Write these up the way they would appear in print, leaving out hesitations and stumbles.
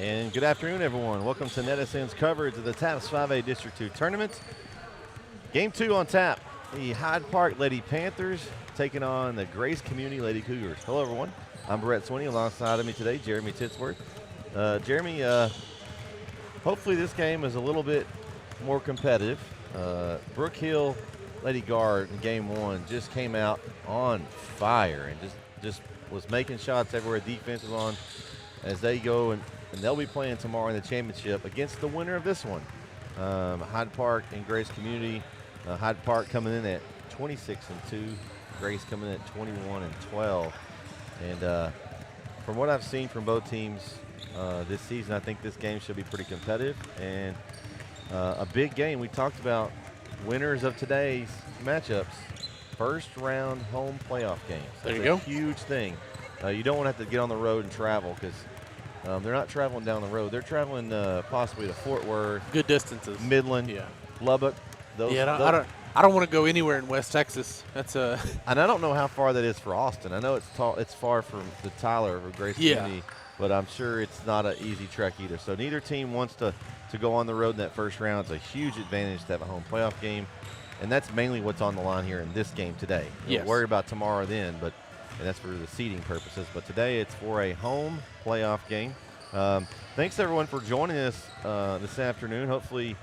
And good afternoon, everyone. Welcome to NetSN's coverage of the TAPPS 5A District 2 tournament. Game 2 on tap. The Hyde Park Lady Panthers taking on the Grace Community Lady Cougars. Hello, everyone. I'm Brett Swinney. Alongside of me today, Jeremy Titsworth. Jeremy, hopefully this game is a little bit more competitive. Brook Hill Lady Guard in Game 1 just came out on fire and just was making shots everywhere. Defense was on as they go and they'll be playing tomorrow in the championship against the winner of this one. Hyde Park and Grace Community. Hyde Park coming in at 26-2. Grace coming in at 21-12. And from what I've seen from both teams this season, I think this game should be pretty competitive and a big game. We talked about winners of today's matchups. First round home playoff games. There you go. Huge thing. You don't want to have to get on the road and travel because they're not traveling down the road. They're traveling possibly to Fort Worth. Good distances. Midland. Yeah. Lubbock. I don't want to go anywhere in West Texas. That's and I don't know how far that is for Austin. I know it's far from the Tyler or Grace Community, but I'm sure it's not an easy trek either. So neither team wants to go on the road in that first round. It's a huge advantage to have a home playoff game, and that's mainly what's on the line here in this game today. We'll worry about tomorrow then, and that's for the seeding purposes. But today it's for a home playoff game. Thanks everyone for joining us this afternoon. Hopefully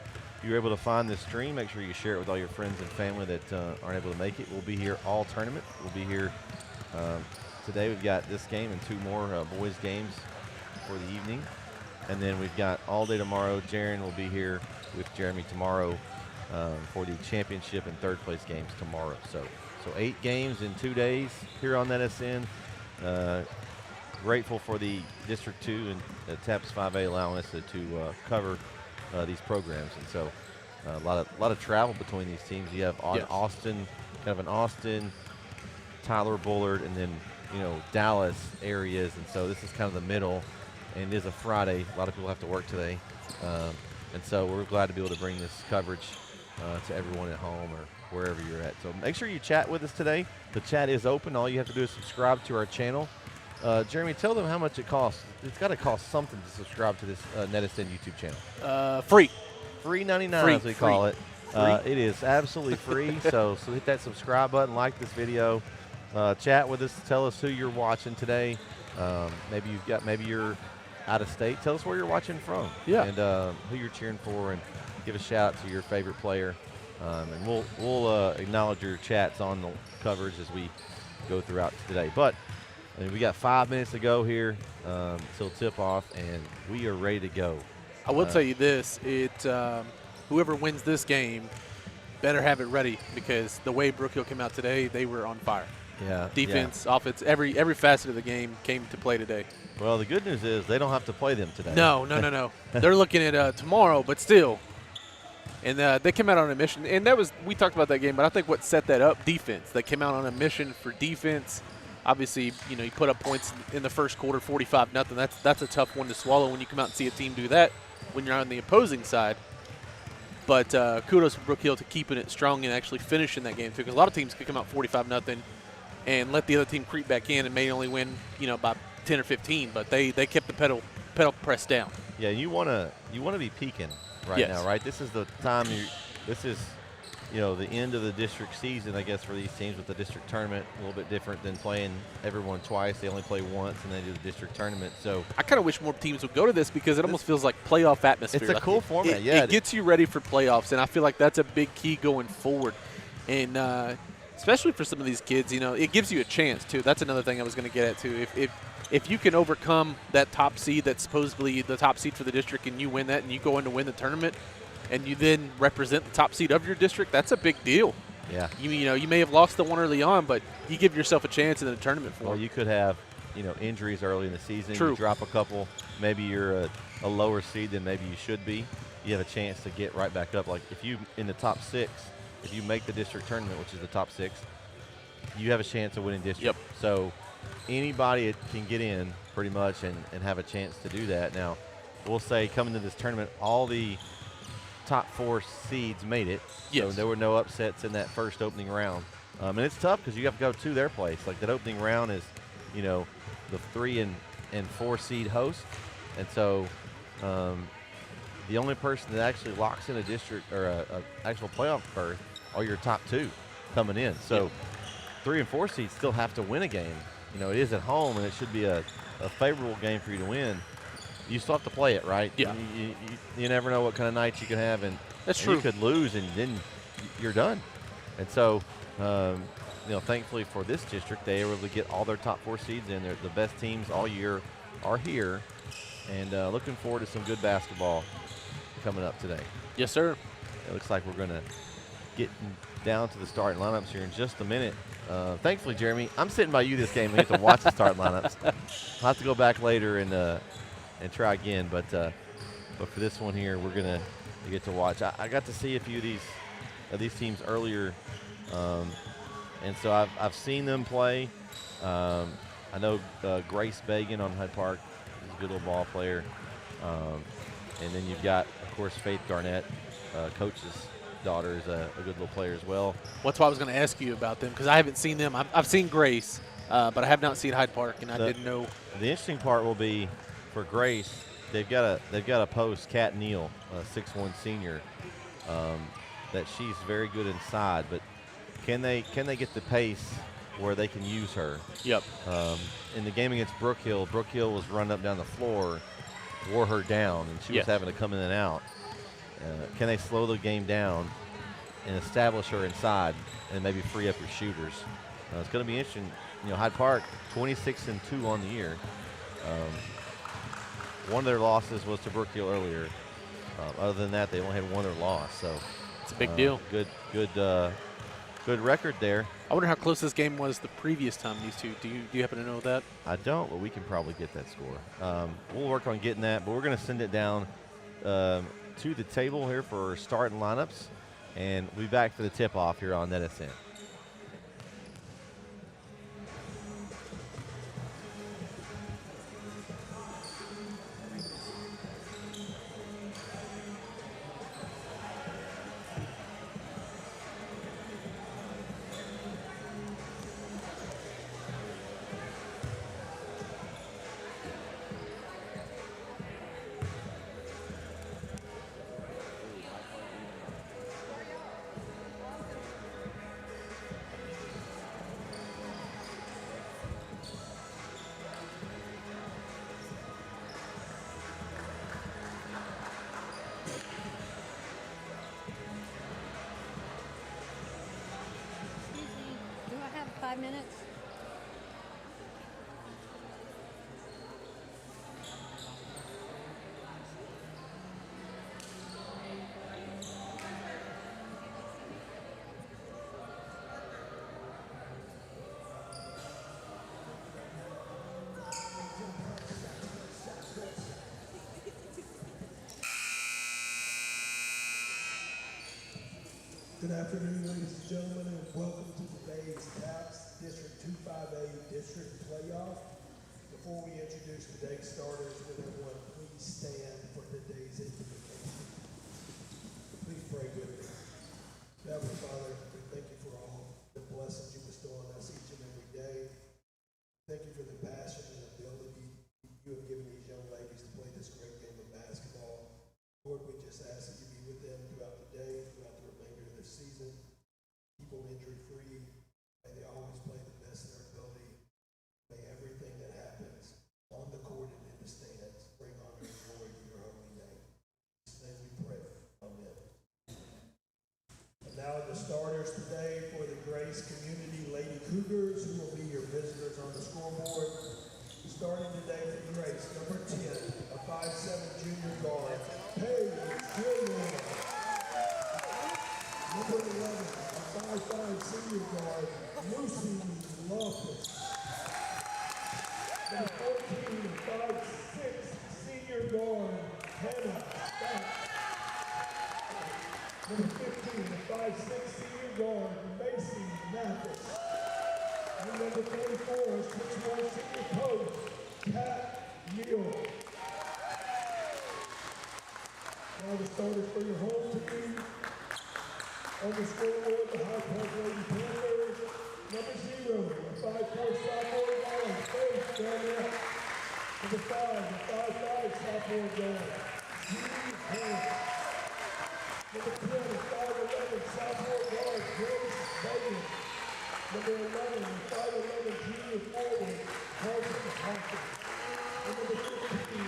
you're able to find this stream. Make sure you share it with all your friends and family that aren't able to make it. We'll be here all tournament. We'll be here today. We've got this game and two more boys games for the evening. And then we've got all day tomorrow. Jaron will be here with Jeremy tomorrow for the championship and third place games tomorrow. So 8 games in 2 days here on NetSN. Grateful for the District 2 and TAPPS 5A allowing us to cover these programs. And so a lot of travel between these teams. You have Austin, kind of an Austin, Tyler Bullard, and then Dallas areas. And so this is kind of the middle, and it is a Friday. A lot of people have to work today, and so we're glad to be able to bring this coverage to everyone at home or wherever you're at. So make sure you chat with us today. The chat is open. All you have to do is subscribe to our channel. Jeremy, tell them how much it costs. It's got to cost something to subscribe to this NetSN YouTube channel. Free. $3.99 as we call it. It is absolutely free. so hit that subscribe button, like this video, chat with us, tell us who you're watching today. Maybe you're out of state. Tell us where you're watching from. Yeah. And who you're cheering for, and give a shout out to your favorite player. And we'll acknowledge your chats on the coverage as we go throughout today. But we got 5 minutes to go here till tip-off, and we are ready to go. I will tell you this. Whoever wins this game better have it ready, because the way Brook Hill came out today, they were on fire. Yeah. Defense, offense, every facet of the game came to play today. Well, the good news is they don't have to play them today. No. They're looking at tomorrow, but still. And they came out on a mission. And we talked about that game, but I think what set that up, defense. They came out on a mission for defense. Obviously, you put up points in the first quarter, 45-0. That's a tough one to swallow when you come out and see a team do that when you're on the opposing side. But kudos to Brook Hill to keeping it strong and actually finishing that game, too, because a lot of teams could come out 45-0 and let the other team creep back in and may only win, by 10 or 15. But they kept the pedal pressed down. Yeah, you want to be peaking right now, right? This is the time this is the end of the district season, I guess, for these teams with the district tournament. A little bit different than playing everyone twice. They only play once, and they do the district tournament. So I kind of wish more teams would go to this, because it almost feels like playoff atmosphere. It's a cool format, It gets you ready for playoffs, and I feel like that's a big key going forward. And especially for some of these kids, it gives you a chance, too. That's another thing I was going to get at, too. If you can overcome that top seed that's supposedly the top seed for the district, and you win that and you go in to win the tournament, and you then represent the top seed of your district, that's a big deal. Yeah. You may have lost the one early on, but you give yourself a chance in the tournament for it. Well, you could have, injuries early in the season. True. You drop a couple. Maybe you're a lower seed than maybe you should be. You have a chance to get right back up. Like if you in the top 6, if you make the district tournament, which is the top 6, you have a chance of winning district. Yep. So anybody can get in pretty much and have a chance to do that. Now, we'll say coming to this tournament, all the top 4 seeds made it. Yes. So there were no upsets in that first opening round. And it's tough because you have to go to their place. Like that opening round is, the 3 and 4 seed host. And so the only person that actually locks in a district or a actual playoff berth are your top 2 coming in. So 3 and 4 seeds still have to win a game. You know, it is at home, and it should be a favorable game for you to win. You still have to play it, right? Yeah. You never know what kind of nights you can have, and That's true. You could lose, and then you're done. And so, you know, thankfully for this district, they were able to get all their top 4 seeds in. They're the best teams all year are here, and looking forward to some good basketball coming up today. Yes, sir. It looks like we're going to get down to the starting lineups here in just a minute. Thankfully, Jeremy, I'm sitting by you this game. We get to watch the starting lineups. I'll have to go back later and try again, but for this one here, we're going to get to watch. I got to see a few of these teams earlier, and so I've seen them play. I know Grace Bagan on Hyde Park is a good little ball player. And then you've got, of course, Faith Garnett, coach's daughter, is a good little player as well. That's why I was going to ask you about them, because I haven't seen them. I've seen Grace, but I have not seen Hyde Park, and I didn't know. The interesting part will be for Grace, they've got a post, Kat Neal, a 6'1" senior, that she's very good inside, but can they get the pace where they can use her? Yep. In the game against Brook Hill was run up down the floor, wore her down, and she was having to come in and out. Can they slow the game down and establish her inside and maybe free up your shooters? It's going to be interesting. You know, Hyde Park 26-2 on the year. One of their losses was to Brook Hill earlier. Other than that, they only had one other loss. So it's a big deal. Good record there. I wonder how close this game was the previous time these two. Do you happen to know that? I don't, but we can probably get that score. We'll work on getting that, but we're going to send it down to the table here for starting lineups, and we'll be back for the tip-off here on NetSN. Good afternoon, ladies and gentlemen, and welcome to today's TAPPS District 258 District Playoff. Before we introduce today's starters, would everyone please stand for today's invocation? Please pray with me. Heavenly Father, we thank you for all the blessings you bestow on us each and every day. Thank you for the passion and ability you have given these young ladies to play this great game of basketball. Lord, we just ask that you be with them throughout the day, throughout the remainder of this season. Keep them injury-free. May they always play the best of their ability. May everything that happens on the court and in the stands bring honor and glory to your holy name. In this name we pray. Amen. And now the starters today for the Grace Community Lady Cougars, who will be your visitors on the scoreboard. Starting today for Grace, number 10, a 5'7" junior guard, Paige Gilmore. Number 11, a 5'5" senior guard, Lucy Loftus. Number 14, a 5'6" senior guard, Hannah Scott. Number 15, a 5'6" senior guard, Macy Mathis. And number 44 is 6'1" senior coach, Kat Neal. Now the starters for your home team. On the scoreboard, the Hyde Park Lady Panthers. Number 0, a 5'4" sophomore guard, Faith Garnett. Number 5, the 5'5", sophomore guard, Judy Hayes. Number 10, 5'11", sophomore guard, Grace Bailey. Number 11, 5'11", junior forward, Carson Hawkins. And number 15,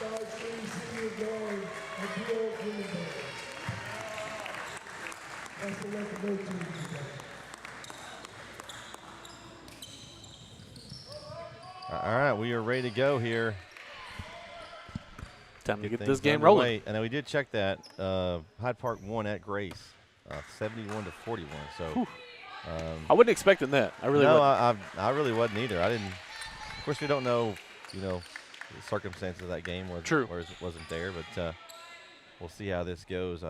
5'3", senior guard, Adele Greenberg. That's the record go to today. All right, we are ready to go here. Time to get things this game underway. rolling. And then we did check that. Hyde Park won at Grace, 71-41. So I wasn't expecting that. I really no, wasn't. I really wasn't either. I didn't. Of course, we don't know, the circumstances of that game True. wasn't there, but we'll see how this goes.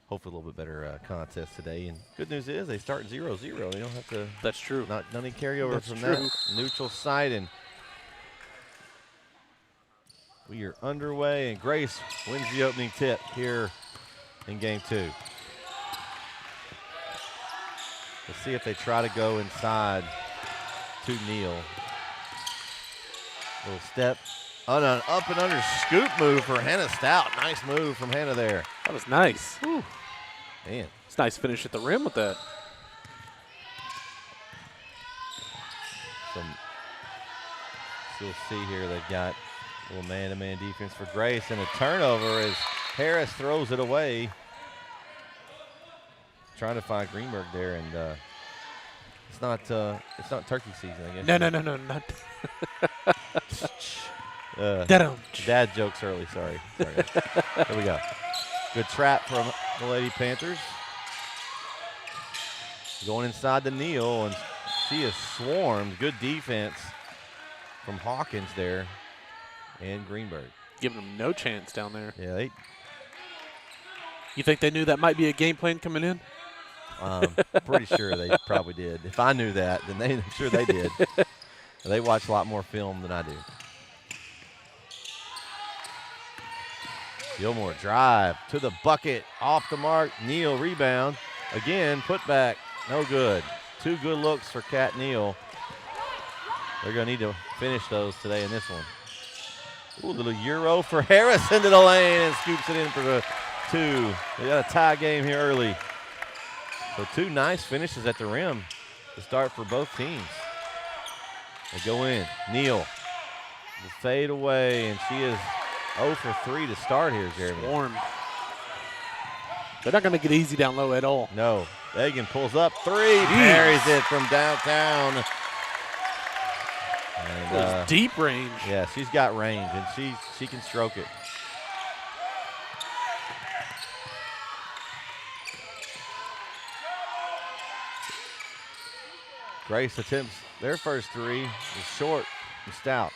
Hopefully, a little bit better contest today. And good news is they start 0-0. They don't have to. That's true. Not any carryover That's from true. that neutral site. And we are underway, and Grace wins the opening tip here in game 2. Let's see if they try to go inside to Neal. Little step. Oh, no, up and under scoop move for Hannah Stout. Nice move from Hannah there. That was nice. Whew. Man. It's nice finish at the rim with that. You'll see here they've got a little man-to-man defense for Grace, and a turnover as Harris throws it away. Trying to find Greenberg there, and it's not turkey season, I guess. No, not. Dad jokes early. Sorry. Here we go. Good trap from the Lady Panthers. Going inside the Neal, and she is swarmed. Good defense from Hawkins there and Greenberg. Giving them no chance down there. Yeah, You think they knew that might be a game plan coming in? pretty sure they probably did. If I knew that, then I'm sure they did. They watch a lot more film than I do. Gilmore drive to the bucket, off the mark. Neal rebound. Again, put back. No good. 2 good looks for Kat Neal. They're going to need to finish those today in this one. Ooh, a little Euro for Harris into the lane and scoops it in for the 2. They got a tie game here early. So 2 nice finishes at the rim to start for both teams. They go in. Neal, the fade away, and she is 0 for 3 to start here, Jeremy. Warm. They're not going to get easy down low at all. No. Egan pulls up 3, parries it from downtown. And, it was deep range. Yeah, she's got range, and she can stroke it. Grace attempts their first 3. It's short and Stout.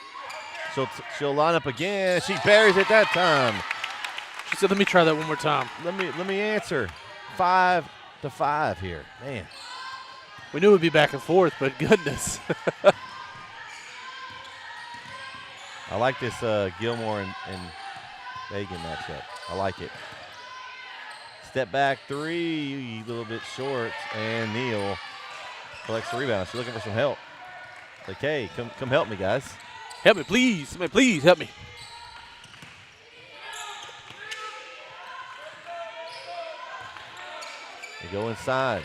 She'll line up again. She buries it that time. She said, let me try that one more time. Let me answer. 5-5 here. Man. We knew it would be back and forth, but goodness. I like this Gilmore and Hagan matchup. I like it. Step back 3, a little bit short, and Neal collects the rebound. She's looking for some help. Like, hey, come help me, guys. Help me, please. Somebody, please help me. They go inside.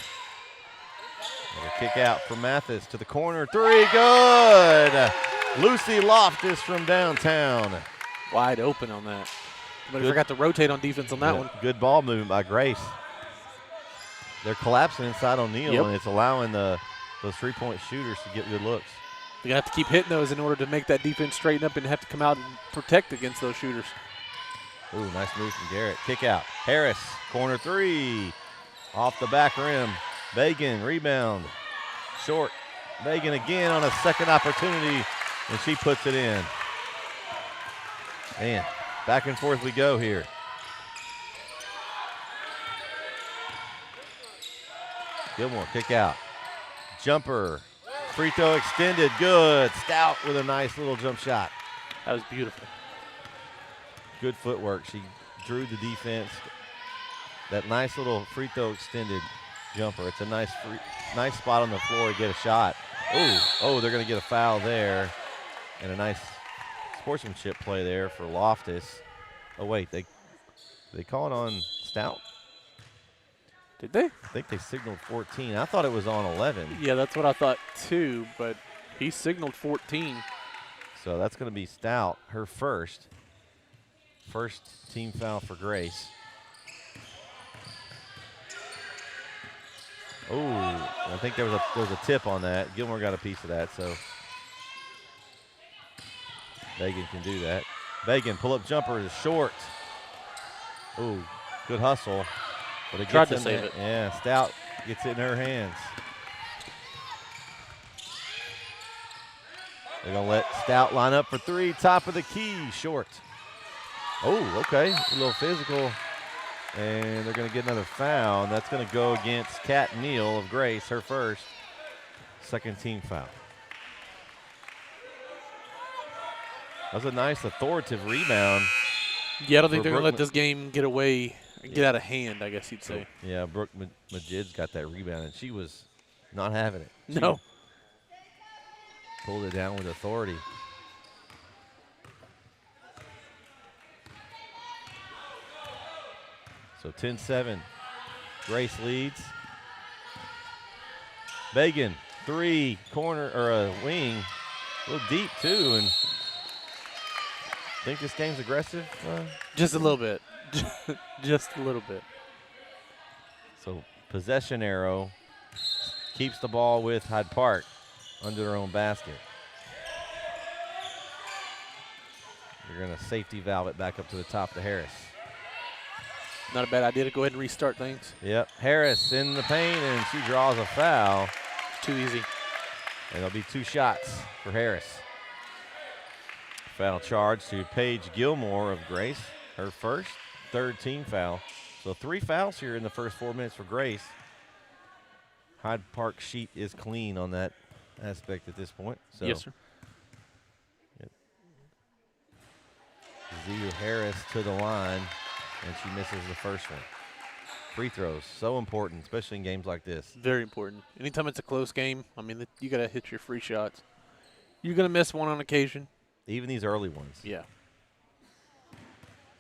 A kick out from Mathis to the corner. 3, good. Lucy Loftus from downtown. Wide open on that. But I forgot to rotate on defense on that one. Good ball movement by Grace. They're collapsing inside on Neal, and it's allowing those 3-point shooters to get good looks. They're going to have to keep hitting those in order to make that defense straighten up and have to come out and protect against those shooters. Ooh, nice move from Garrett. Kick out. Harris, corner 3. Off the back rim. Bagan, rebound. Short. Bagan again on a second opportunity, and she puts it in. Man, back and forth we go here. Gilmore, kick out. Jumper. Free throw extended. Good. Stout with a nice little jump shot. That was beautiful. Good footwork. She drew the defense. That nice little free throw extended jumper. It's a nice spot on the floor to get a shot. Oh, they're going to get a foul there. And a nice sportsmanship play there for Loftus. Oh, wait, they call it on Stout? Did they? I think they signaled 14. I thought it was on 11. Yeah, that's what I thought too, but he signaled 14. So that's going to be Stout, her first. First team foul for Grace. Oh, I think there was a tip on that. Gilmore got a piece of that, so Bagan can do that. Bagan, pull-up jumper is short. Oh, good hustle. But it Tried gets to in save there. it. Yeah, Stout gets it in her hands. They're going to let Stout line up for three. Top of the key, short. Oh, okay. A little physical. And they're going to get another foul. And that's going to go against Kat Neal of Grace, her first. Second team foul. That was a nice authoritative rebound. Yeah, I don't think For they're going to Brooke let this game get away, get out of hand, I guess you'd say. Yeah, Brooke Majid's got that rebound, and she was not having it. She No. pulled it down with authority. So 10-7. Grace leads. Bagan, three, corner, or a wing. A little deep, too, and think this game's aggressive? Just a little bit. Just a little bit. So possession arrow keeps the ball with Hyde Park under their own basket. You're going to safety valve it back up to the top to Harris. Not a bad idea to go ahead and restart things. Yep, Harris in the paint, and she draws a foul. Too easy. And there'll be two shots for Harris. Foul charge to Paige Gilmore of Grace, her first, third team foul. So 3 fouls here in the first 4 minutes for Grace. Hyde Park sheet is clean on that aspect at this point. So Yes, sir. Zia Harris to the line, and she misses the first one. Free throws, so important, especially in games like this. Very important. Anytime it's a close game, I mean, you got to hit your free shots. You're going to miss one on occasion. Even these early ones. Yeah.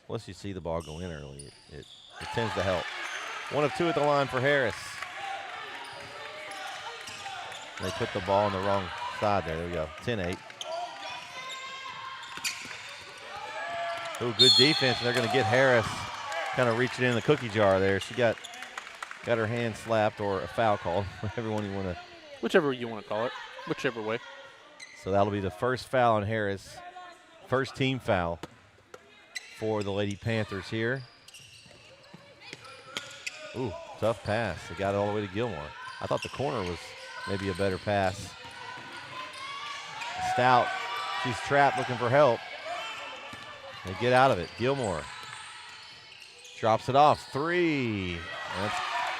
Unless you see the ball go in early, it tends to help. 1 of 2 at the line for Harris. They put the ball on the wrong side there. There we go. 10-8. Oh, good defense. They're going to get Harris kind of reaching in the cookie jar there. She got her hand slapped or a foul called, whatever one you want to. Whichever you want to call it. Whichever way. So that'll be the first foul on Harris. First team foul for the Lady Panthers here. Ooh, tough pass. They got it all the way to Gilmore. I thought the corner was maybe a better pass. Stout, she's trapped looking for help. They get out of it. Gilmore drops it off. 3. And that's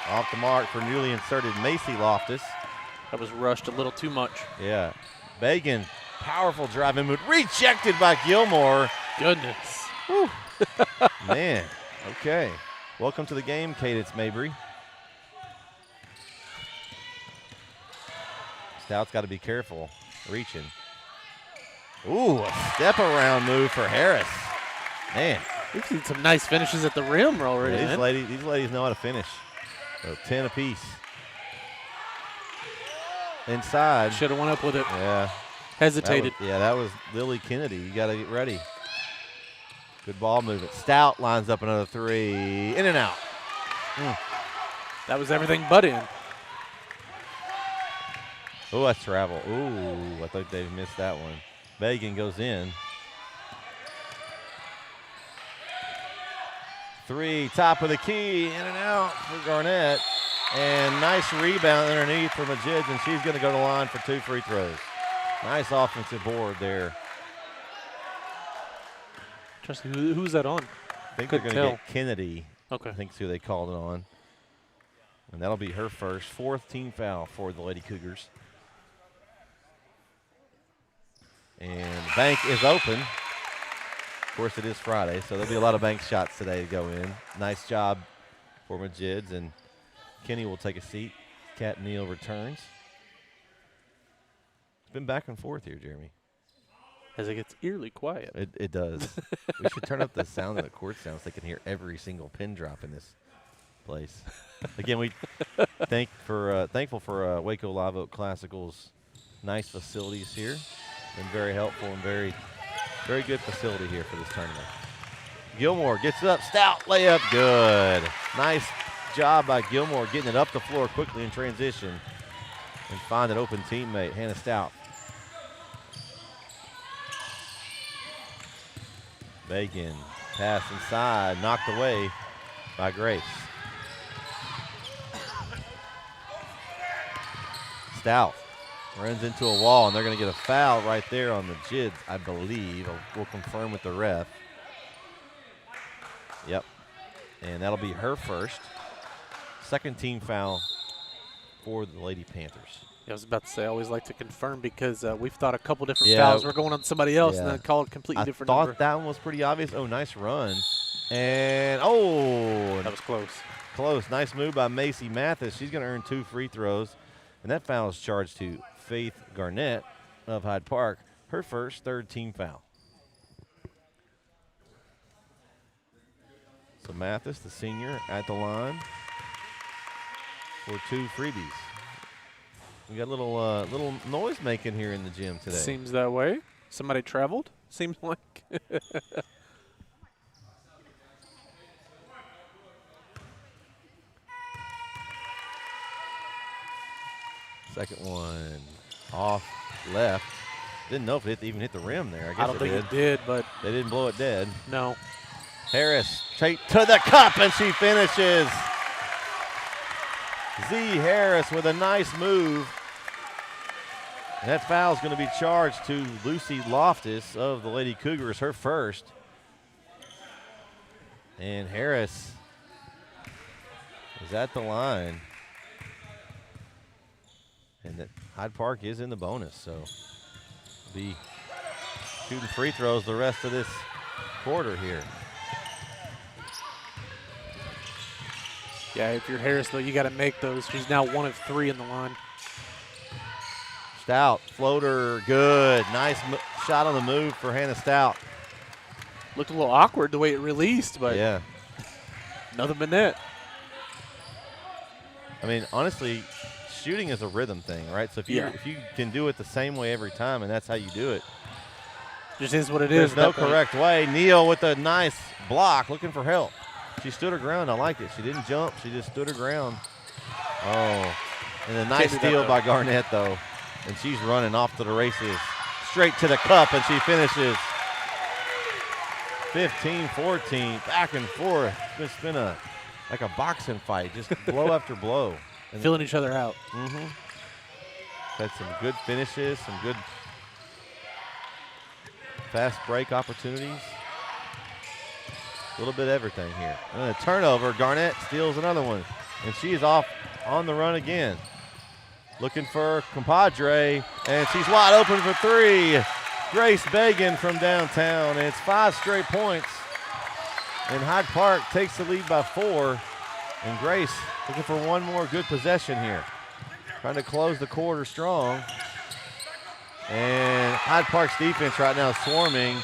off the mark for newly inserted Macy Loftus. That was rushed a little too much. Yeah. Bagan, powerful driving move. Rejected by Gilmore. Goodness. Man, okay. Welcome to the game, Cadence Mabry. Stout's got to be careful. Reaching. Ooh, a step around move for Harris. Man. We've seen some nice finishes at the rim already. Yeah, these ladies know how to finish. So 10 apiece. Inside. Should have went up with it. Yeah. Hesitated. That was Lily Kennedy. You got to get ready. Good ball movement. Stout lines up another 3. In and out. That was everything but in. Oh, that's travel. Ooh, I think they missed that one. Bagan goes in. 3, top of the key, in and out for Garnett. And nice rebound underneath for Majid, and she's going to go to the line for 2 free throws. Nice offensive board there. Trust me, who's that on? I think they're going to get Kennedy. Okay. I think that's who they called it on. And that'll be her first, 4th team foul for the Lady Cougars. And the bank is open. Of course, it is Friday, so there'll be a lot of bank shots today to go in. Nice job for Majids, and Kenny will take a seat. Kat Neal returns. It's been back and forth here, Jeremy. As it gets eerily quiet. It does. We should turn up the sound of the court sound so they can hear every single pin drop in this place. Again, we thankful for Waco Live Oak Classical's nice facilities here. Been very helpful and very good facility here for this tournament. Gilmore gets up, Stout layup, good. Nice job by Gilmore getting it up the floor quickly in transition and find an open teammate, Hannah Stout. Bacon, pass inside, knocked away by Grace. Stout runs into a wall, and they're going to get a foul right there on the JIDs, I believe. We'll confirm with the ref. Yep, and that'll be her first. Second team foul for the Lady Panthers. I was about to say, I always like to confirm because we've thought a couple different fouls were going on somebody else and then called a completely different number. I thought that one was pretty obvious. Oh, nice run. And, that was close. Close. Nice move by Macy Mathis. She's going to earn 2 free throws. And that foul is charged to Faith Garnett of Hyde Park. Her first, third team foul. So Mathis, the senior, at the line for 2 freebies. We got a little noise making here in the gym today. Seems that way. Somebody traveled, seems like. Second one off left. Didn't know if it even hit the rim there. I don't think it did, but they didn't blow it dead. No. Harris straight to the cup, and she finishes. Z Harris with a nice move. And that foul is going to be charged to Lucy Loftus of the Lady Cougars, her first. And Harris is at the line. And that Hyde Park is in the bonus, so be shooting free throws the rest of this quarter here. Yeah, if you're Harris, though, you got to make those. She's now 1 of 3 in the line. Stout, floater, good. Nice shot on the move for Hannah Stout. Looked a little awkward the way it released, but yeah, nothing but net. I mean, honestly, shooting is a rhythm thing, right? So if you can do it the same way every time and that's how you do it. Just is what it is. There's no correct way. Neal with a nice block, looking for help. She stood her ground. I like it. She didn't jump. She just stood her ground. Oh, and a nice steal by Garnett, though. And she's running off to the races. Straight to the cup, and she finishes 15-14, back and forth. It's been like a boxing fight, just blow after blow. And filling each other out. Mm-hmm. Had some good finishes, some good fast break opportunities. A little bit of everything here. And a turnover. Garnett steals another one. And she is off on the run again. Looking for compadre. And she's wide open for 3. Grace Bagan from downtown. And it's 5 straight points. And Hyde Park takes the lead by 4. And Grace looking for one more good possession here. Trying to close the quarter strong. And Hyde Park's defense right now is swarming.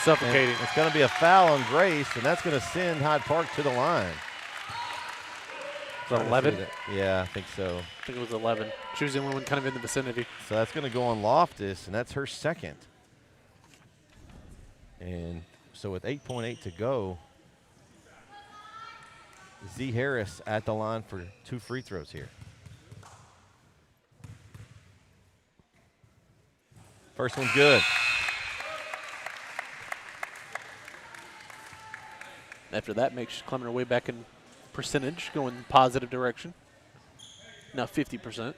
Suffocating. And it's going to be a foul on Grace, and that's going to send Hyde Park to the line. Was it 11? Yeah, I think so. I think it was 11. She was the only one kind of in the vicinity. So that's going to go on Loftus, and that's her second. And so with 8.8 to go, Z Harris at the line for 2 free throws here. First one good. After that, makes climbing her way back in percentage, going positive direction. Now 50%.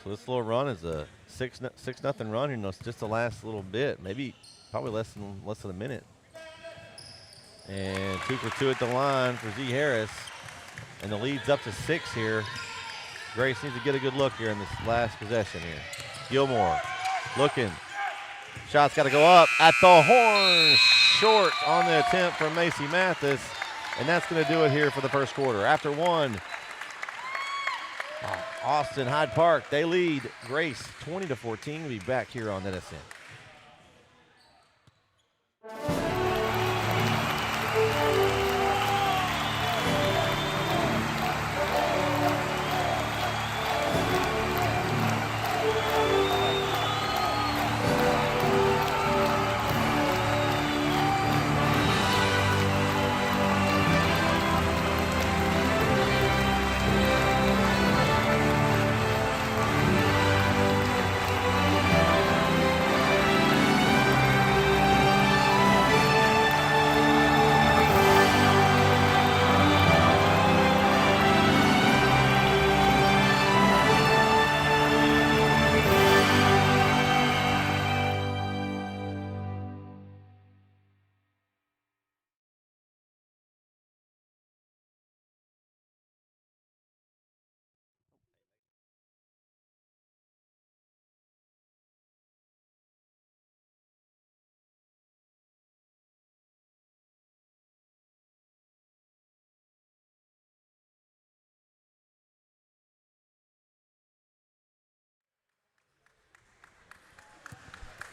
So this little run is a 6-0 run. You know, it's just the last little bit, maybe probably less than a minute. And 2 for 2 at the line for Z Harris, and the lead's up to 6 here. Grace needs to get a good look here in this last possession here. Gilmore looking. Shot's got to go up at the horn. Short on the attempt from Macy Mathis, and that's going to do it here for the first quarter. After 1, Austin Hyde Park, they lead Grace 20-14. We'll be back here on NSN.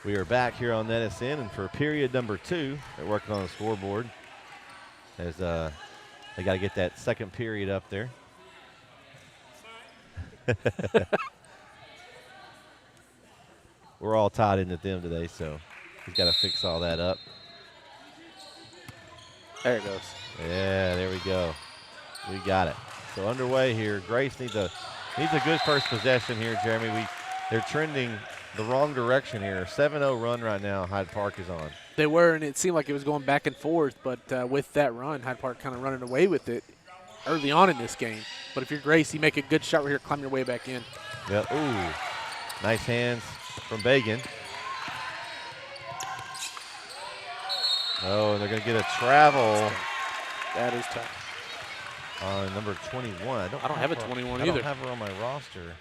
We are back here on NetSN, and for period number 2, they're working on the scoreboard as they got to get that second period up there. We're all tied into them today, so he's got to fix all that up. There it goes. Yeah, there we go. We got it. So underway here. Grace needs a good first possession here, Jeremy. They're trending the wrong direction here. 7-0 run right now Hyde Park is on. They were, and it seemed like it was going back and forth, but with that run, Hyde Park kind of running away with it early on in this game. But if you're Grace, you make a good shot right here, climb your way back in. Yep. Ooh, nice hands from Bagan. Oh, and they're going to get a travel. That is tough. On number 21. I don't have a 21 I either. don't have her on my roster.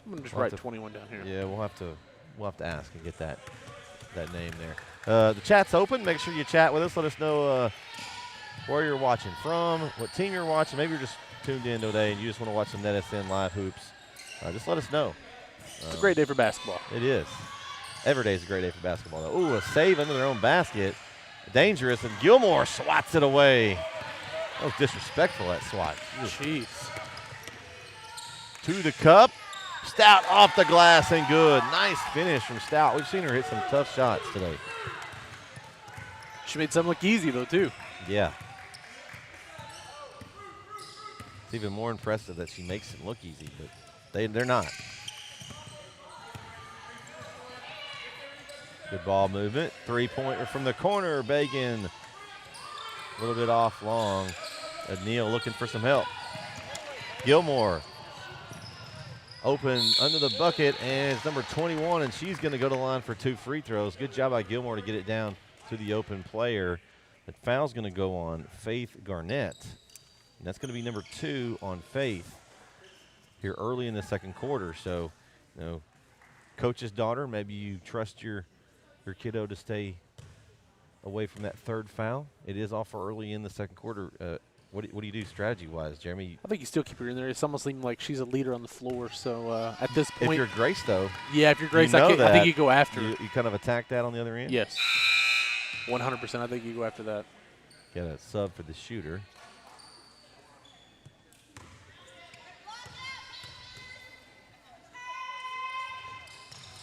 I'm going to just write 21 down here. Yeah, we'll have to ask and get that name there. The chat's open. Make sure you chat with us. Let us know where you're watching from, what team you're watching. Maybe you're just tuned in today and you just want to watch some NetSN live hoops. Just let us know. It's a great day for basketball. It is. Every day is a great day for basketball, though. Ooh, a save under their own basket. Dangerous, and Gilmore swats it away. That was disrespectful, that swat. Jeez. To the cup. Stout off the glass and good. Nice finish from Stout. We've seen her hit some tough shots today. She made some look easy, though, too. Yeah. It's even more impressive that she makes it look easy, but they're not. Good ball movement. Three-pointer from the corner. Bagan a little bit off long. Neal looking for some help. Gilmore open under the bucket, and it's number 21, and she's going to go to the line for 2 free throws. Good job by Gilmore to get it down to the open player. The foul's going to go on Faith Garnett, and that's going to be number 2 on Faith here early in the second quarter. So, coach's daughter, maybe you trust your kiddo to stay away from that third foul. It is off early in the second quarter. What do you do strategy-wise, Jeremy? I think you still keep her in there. It's almost seemed like she's a leader on the floor. So at this point, if you're Grace, though, yeah, if you're Grace, I think you go after you kind of attack that on the other end. Yes, 100%. I think you go after that. Get a sub for the shooter.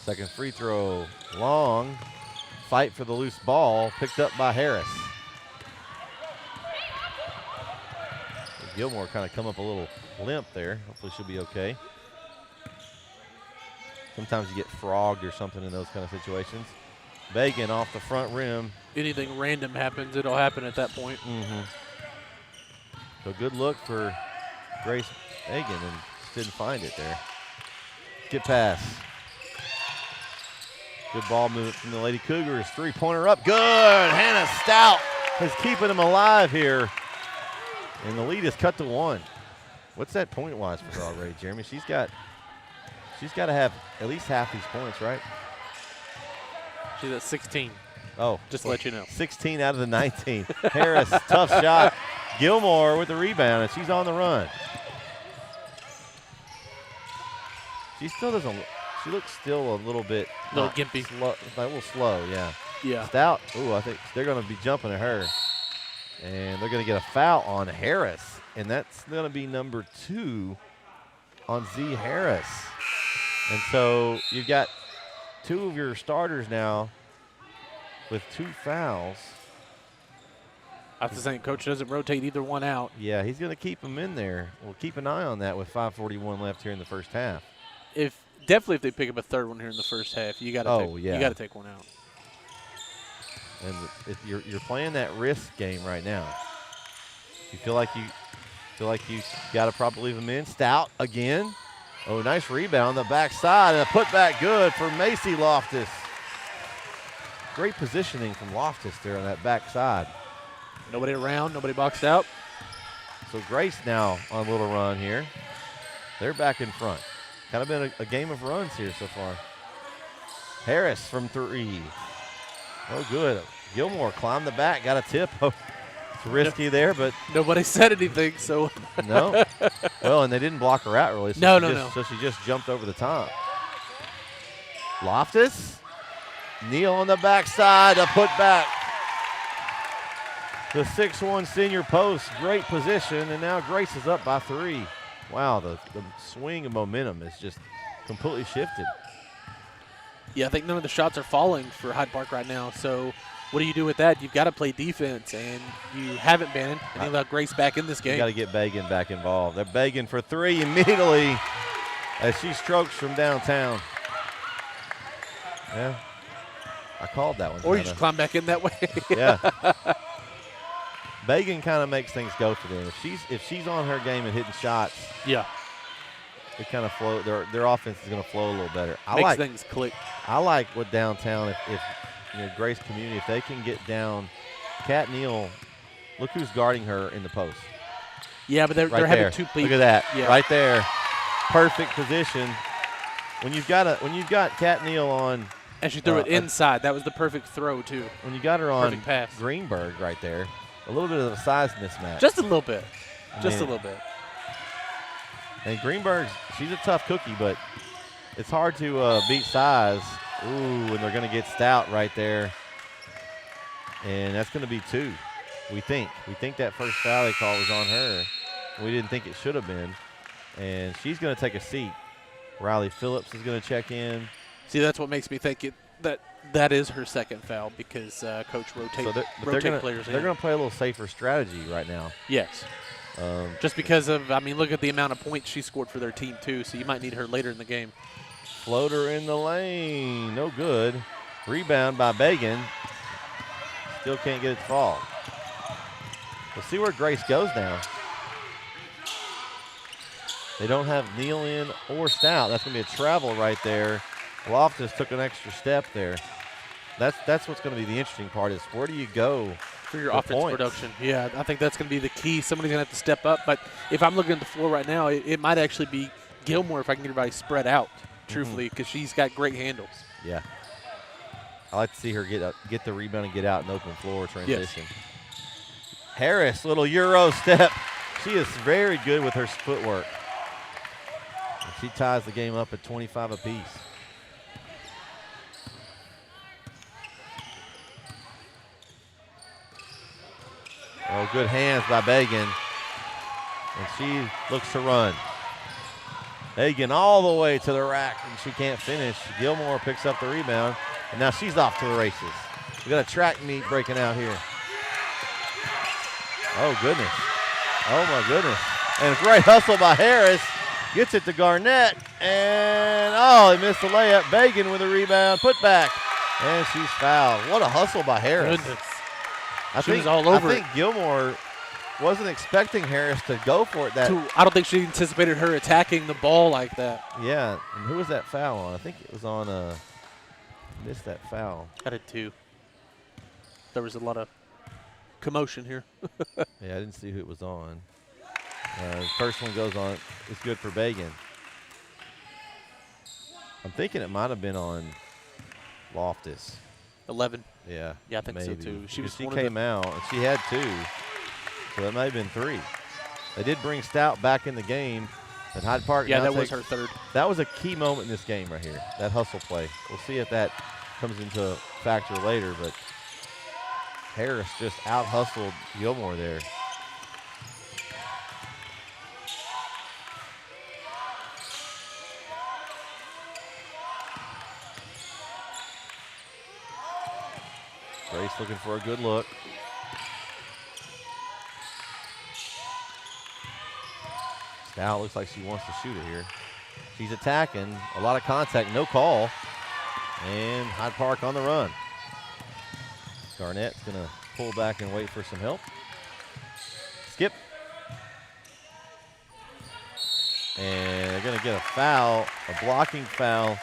Second free throw, long. Fight for the loose ball, picked up by Harris. Gilmore kind of come up a little limp there. Hopefully she'll be okay. Sometimes you get frogged or something in those kind of situations. Bagan off the front rim. Anything random happens, it'll happen at that point. Mm-hmm. So good look for Grace Bagan, and just didn't find it there. Get pass. Good ball movement from the Lady Cougars. Three-pointer up. Good. Hannah Stout is keeping them alive here. And the lead is cut to 1. What's that point-wise for her already, Jeremy? She's got to have at least half these points, right? She's at 16. Oh. Just to let you know. 16 out of the 19. Harris, tough shot. Gilmore with the rebound, and she's on the run. She still doesn't – she looks still a little bit – a little gimpy. A little slow, yeah. Yeah. Stout, ooh, I think they're going to be jumping at her. And they're going to get a foul on Harris. And that's going to be number 2 on Z Harris. And so you've got 2 of your starters now with 2 fouls. I have to say, coach doesn't rotate either one out. Yeah, he's going to keep them in there. We'll keep an eye on that with 5:41 left here in the first half. Definitely if they pick up a third one here in the first half, you got to take one out. And you're playing that risk game right now. You feel like you got to probably leave them in. Stout again. Oh, nice rebound on the backside, and a putback good for Macy Loftus. Great positioning from Loftus there on that backside. Nobody around, nobody boxed out. So Grace now on a little run here. They're back in front. Kind of been a game of runs here so far. Harris from 3. Oh, good. Gilmore climbed the back, got a tip. Oh, it's risky there, but nobody said anything, so. No. Well, and they didn't block her out really. So No. So she just jumped over the top. Loftus Neal on the backside, a put back. The 6'1 senior post, great position, and now Grace is up by 3. Wow, the swing of momentum is just completely shifted. Yeah, I think none of the shots are falling for Hyde Park right now. So what do you do with that? You've got to play defense, and you haven't been. And you let Grace back in this game. You got to get Bagan back involved. They're begging for 3 immediately as she strokes from downtown. Yeah, I called that one. Or you just climb back in that way. Yeah. Bagan kind of makes things go for them. If she's on her game and hitting shots, yeah, it kind of flow. Their offense is going to flow a little better. Makes things click. I like what downtown. If Grace Community, if they can get down, Kat Neal, look who's guarding her in the post. Yeah, but they're having 2 people. Look at that, yeah. right there, perfect position. When you've got Kat Neal on, and she threw it inside. That was the perfect throw too. When you got her on pass. Greenberg right there, a little bit of a size mismatch. Just a little bit. A little bit. And Greenberg's, she's a tough cookie, but it's hard to beat size. Ooh, and they're going to get stout right there. And that's going to be 2, we think. We think that first foul they call was on her. We didn't think it should have been. And she's going to take a seat. Riley Phillips is going to check in. See, that's what makes me think that is her second foul because Coach rotate players in. They're going to play a little safer strategy right now. Yes. Just because of, look at the amount of points she scored for their team too, so you might need her later in the game. Floater in the lane, no good. Rebound by Bagan. Still can't get it to fall. We'll see where Grace goes now. They don't have Neal in or Stout. That's going to be a travel right there. Loftus took an extra step there. That's what's going to be the interesting part is where do you go for your offense production? Yeah, I think that's going to be the key. Somebody's going to have to step up. But if I'm looking at the floor right now, it might actually be Gilmore if I can get everybody spread out, truthfully, because she's got great handles. Yeah. I like to see her get the rebound and get out in open floor transition. Yes. Harris, little Euro step. She is very good with her footwork. And she ties the game up at 25 apiece. Oh, good hands by Bagan. And she looks to run. Bagan all the way to the rack, and she can't finish. Gilmore picks up the rebound, and now she's off to the races. We got a track meet breaking out here. Oh, goodness. Oh, my goodness. And a great hustle by Harris. Gets it to Garnett, and, oh, he missed the layup. Bagan with a rebound, put back, and she's fouled. What a hustle by Harris. Goodness. She was all over I think Gilmore wasn't expecting Harris to go for it. I don't think she anticipated her attacking the ball like that. Yeah, and who was that foul on? I think it was on missed that foul. I did too. There was a lot of commotion here. Yeah, I didn't see who it was on. The first one goes on. It's good for Bagan. I'm thinking it might have been on Loftus. 11. Yeah. Yeah, I think maybe. so too. She came out, and she had 2. So it might have been 3. They did bring Stout back in the game. At Hyde Park. Yeah, that was her third. That was a key moment in this game right here, that hustle play. We'll see if that comes into factor later, but Harris just out-hustled Gilmore there. Grace looking for a good look. Stout looks like she wants to shoot it here. She's attacking. A lot of contact, no call. And Hyde Park on the run. Garnett's going to pull back and wait for some help. Skip. And they're going to get a foul, a blocking foul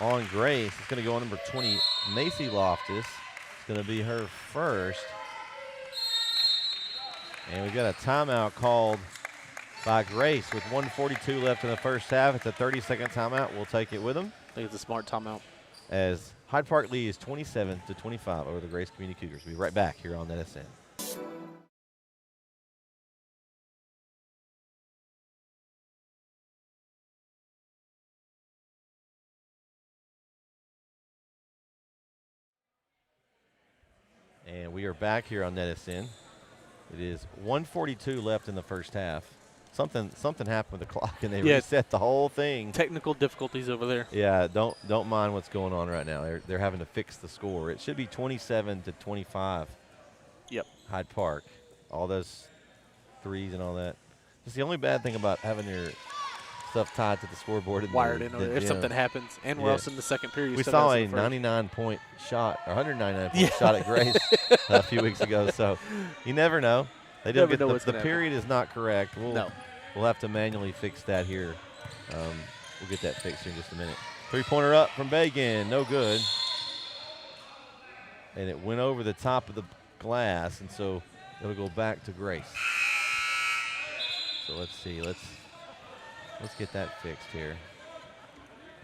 on Grace. It's going to go on number 20, Macy Loftus. It's going to be her first. And we've got a timeout called by Grace with 1:42 left in the first half. It's a 30-second timeout. We'll take it with them. I think it's a smart timeout. As Hyde Park leads 27-25 over the Grace Community Cougars. We'll be right back here on NetSN. And we are back here on NetSN. It is 1:42 left in the first half. Something happened with the clock, and they reset the whole thing. Technical difficulties over there. Yeah, don't mind what's going on right now. They're having to fix the score. It should be 27-25. Yep. Hyde Park. All those threes and all that. It's the only bad thing about having your stuff tied to the scoreboard. And wired in if something happens. And we're also in the second period. We saw a 99-point shot, or 199-point shot at Grace a few weeks ago. So you never know. They don't get the period is not correct. We'll have to manually fix that here. We'll get that fixed here in just a minute. Three-pointer up from Bagan, no good. And it went over the top of the glass, and so it'll go back to Grace. So let's see. Let's get that fixed here.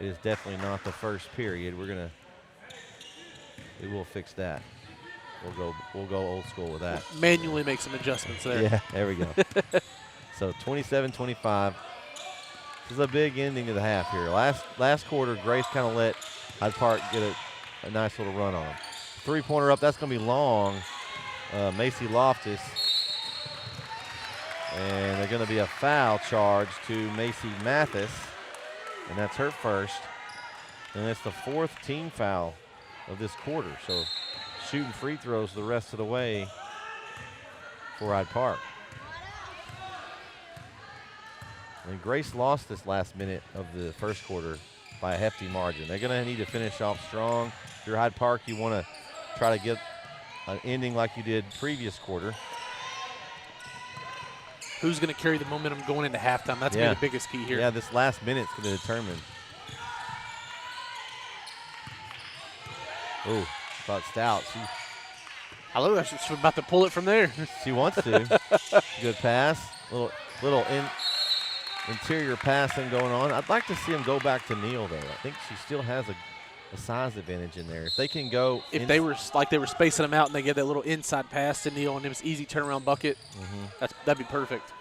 It is definitely not the first period. We will fix that. We'll go old school with that. Manually make some adjustments there. Yeah, there we go. So 27-25. This is a big ending to the half here. Last quarter, Grace kind of let Hyde Park get a nice little run on them. Three-pointer up, that's going to be long. Macy Loftus. And they're going to be a foul charge to Macy Mathis. And that's her first. And it's the fourth team foul of this quarter. So shooting free throws the rest of the way for Hyde Park. And Grace lost this last minute of the first quarter by a hefty margin. They're going to need to finish off strong. If you're Hyde Park, you want to try to get an ending like you did previous quarter. Who's going to carry the momentum going into halftime? That's going to be the biggest key here. Yeah, this last minute's going to determine. Oh, thought Stout. I look like she's about to pull it from there. She wants to. Good pass. Little interior passing going on. I'd like to see him go back to Neal, though. I think she still has a size advantage in there. If they can go. If they were spacing them out and they get that little inside pass to Neal and it was easy turnaround bucket, that'd be perfect.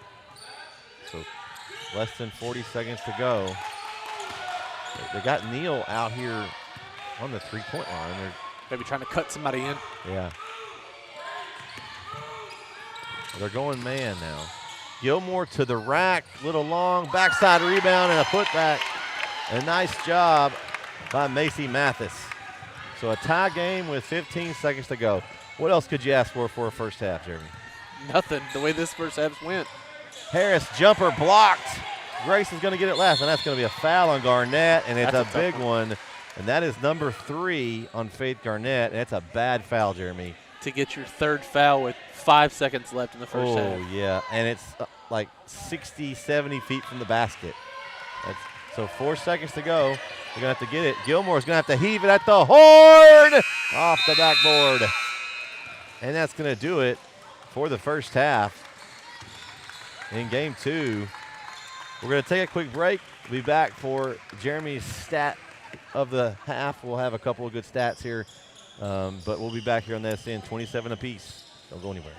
So less than 40 seconds to go. They got Neal out here on the three-point line. They're maybe trying to cut somebody in. Yeah. They're going man now. Gilmore to the rack, little long backside rebound and a putback. A nice job by Macy Mathis. So a tie game with 15 seconds to go. What else could you ask for a first half, Jeremy? Nothing, the way this first half went. Harris jumper blocked. Grace is going to get it last, and that's going to be a foul on Garnett, and it's a big one. And that is number 3 on Faith Garnett, and it's a bad foul, Jeremy. To get your third foul with 5 seconds left in the first half. Oh, yeah, and it's like 60, 70 feet from the basket. So 4 seconds to go. They're going to have to get it. Gilmore's going to have to heave it at the horn off the backboard. And that's going to do it for the first half. In game 2, we're going to take a quick break. We'll be back for Jeremy's stat of the half. We'll have a couple of good stats here, but we'll be back here on this end, 27 apiece. Don't go anywhere.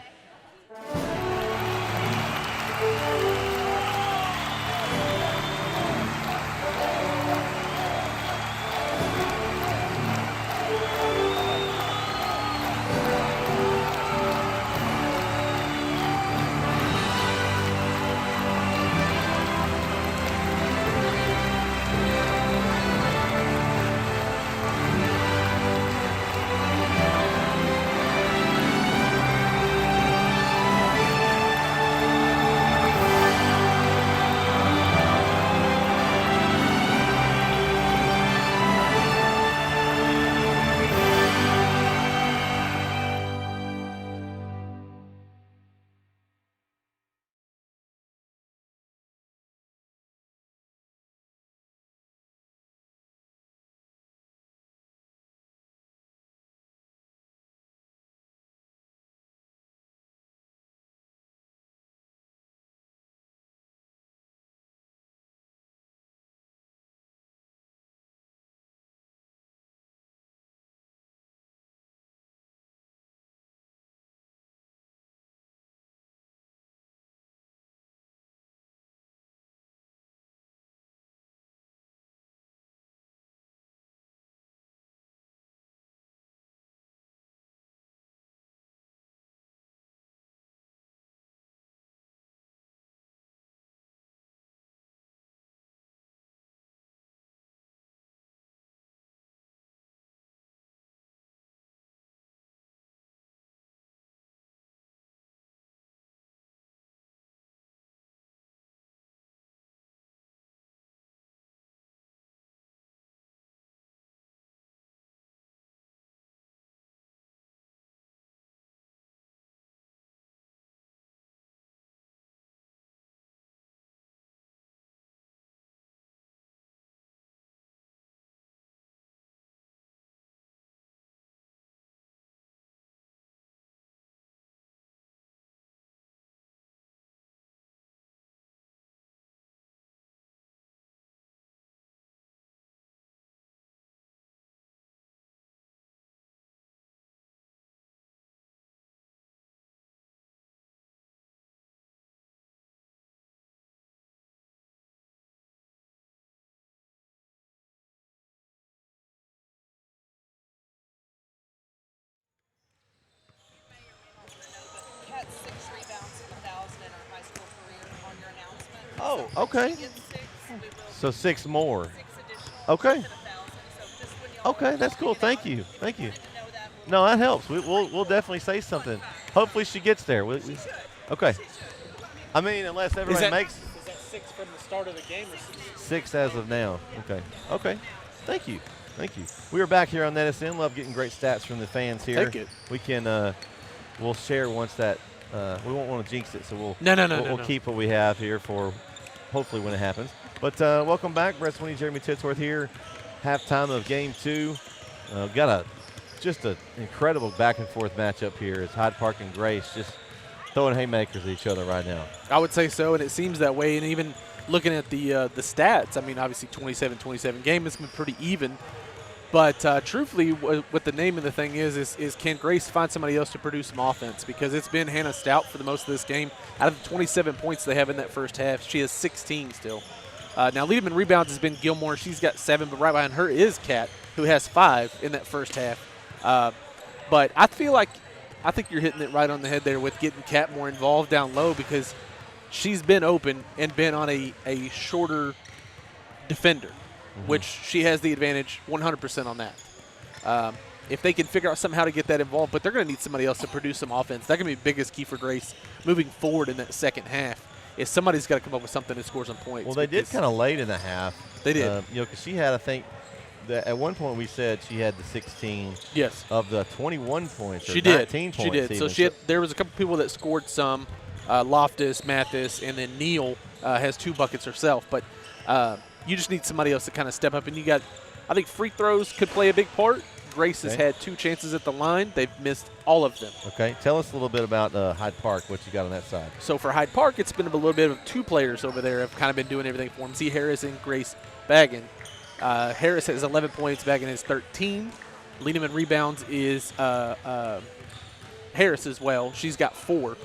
most rebounds in 1,000 in our high school career on your announcement. Oh, So okay. if she gets 6, we will So 6 more. 6 additional Okay. to 1,000. So just when y'all Okay, that's cool. figure it Thank out, you. if Thank you. wanted to know that, No, that helps. We'll definitely say something. Hopefully she gets there. Okay. I mean, unless everybody makes Is that 6 from the start of the game or 6? 6 as of now. Okay. Okay. Thank you. Thank you. We are back here on NetSN. Love getting great stats from the fans here. Take it. We can we'll share once that we won't want to jinx it, so we'll No. keep what we have here for hopefully when it happens. But welcome back, Brett Sweeney, Jeremy Titsworth here. Halftime of Game 2. Got just an incredible back and forth matchup here as Hyde Park and Grace just throwing haymakers at each other right now. I would say so, and it seems that way. And even looking at the stats, I mean, obviously 27-27 game has been pretty even. But truthfully, what the name of the thing is can Grace find somebody else to produce some offense? Because it's been Hannah Stout for the most of this game. Out of the 27 points they have in that first half, she has 16 still. Now, leading in rebounds has been Gilmore. She's got 7, but right behind her is Kat, who has 5 in that first half. But I think you're hitting it right on the head there with getting Kat more involved down low because she's been open and been on a shorter defender, which she has the advantage 100% on that. If they can figure out somehow to get that involved, but they're going to need somebody else to produce some offense. That can be the biggest key for Grace moving forward in that second half. Is somebody's got to come up with something that scores some points. Well, they did kind of late in the half. They did. Because she had, I think, at one point we said she had the 16 of the 21 points. Or She 19 did. points She did. even. So there was a couple people that scored some. Loftus, Mathis, and then Neal has 2 buckets herself. But you just need somebody else to kind of step up. And you got, I think free throws could play a big part. Grace has had 2 chances at the line. They've missed all of them. Okay. Tell us a little bit about Hyde Park, what you got on that side. So for Hyde Park, it's been a little bit of 2 players over there have kind of been doing everything for them. Z. Harris and Grace Baggin. Harris has 11 points. Baggin has 13. Leading in rebounds is Harris as well. She's got 4.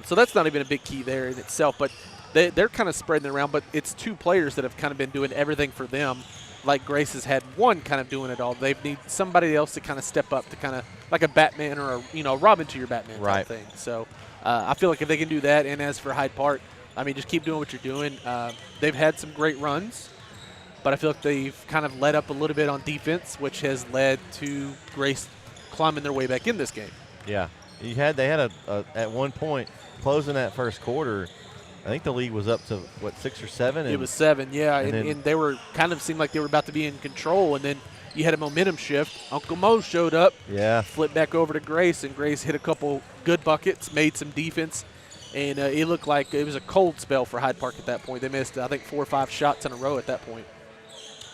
So that's not even a big key there in itself. But they're kind of spreading it around. But it's 2 players that have kind of been doing everything for them. Like Grace has had 1 kind of doing it all. They need somebody else to kind of step up to kind of like a Batman or a Robin to your Batman type thing. So I feel like if they can do that, and as for Hyde Park, I mean, just keep doing what you're doing. They've had some great runs, but I feel like they've kind of let up a little bit on defense, which has led to Grace climbing their way back in this game. Yeah. They had at one point, closing that first quarter, I think the lead was up to, 6 or 7? It was 7, yeah, and they were kind of seemed like they were about to be in control, and then you had a momentum shift. Uncle Mo showed up, flipped back over to Grace, and Grace hit a couple good buckets, made some defense, and it looked like it was a cold spell for Hyde Park at that point. They missed, I think, 4 or 5 shots in a row at that point.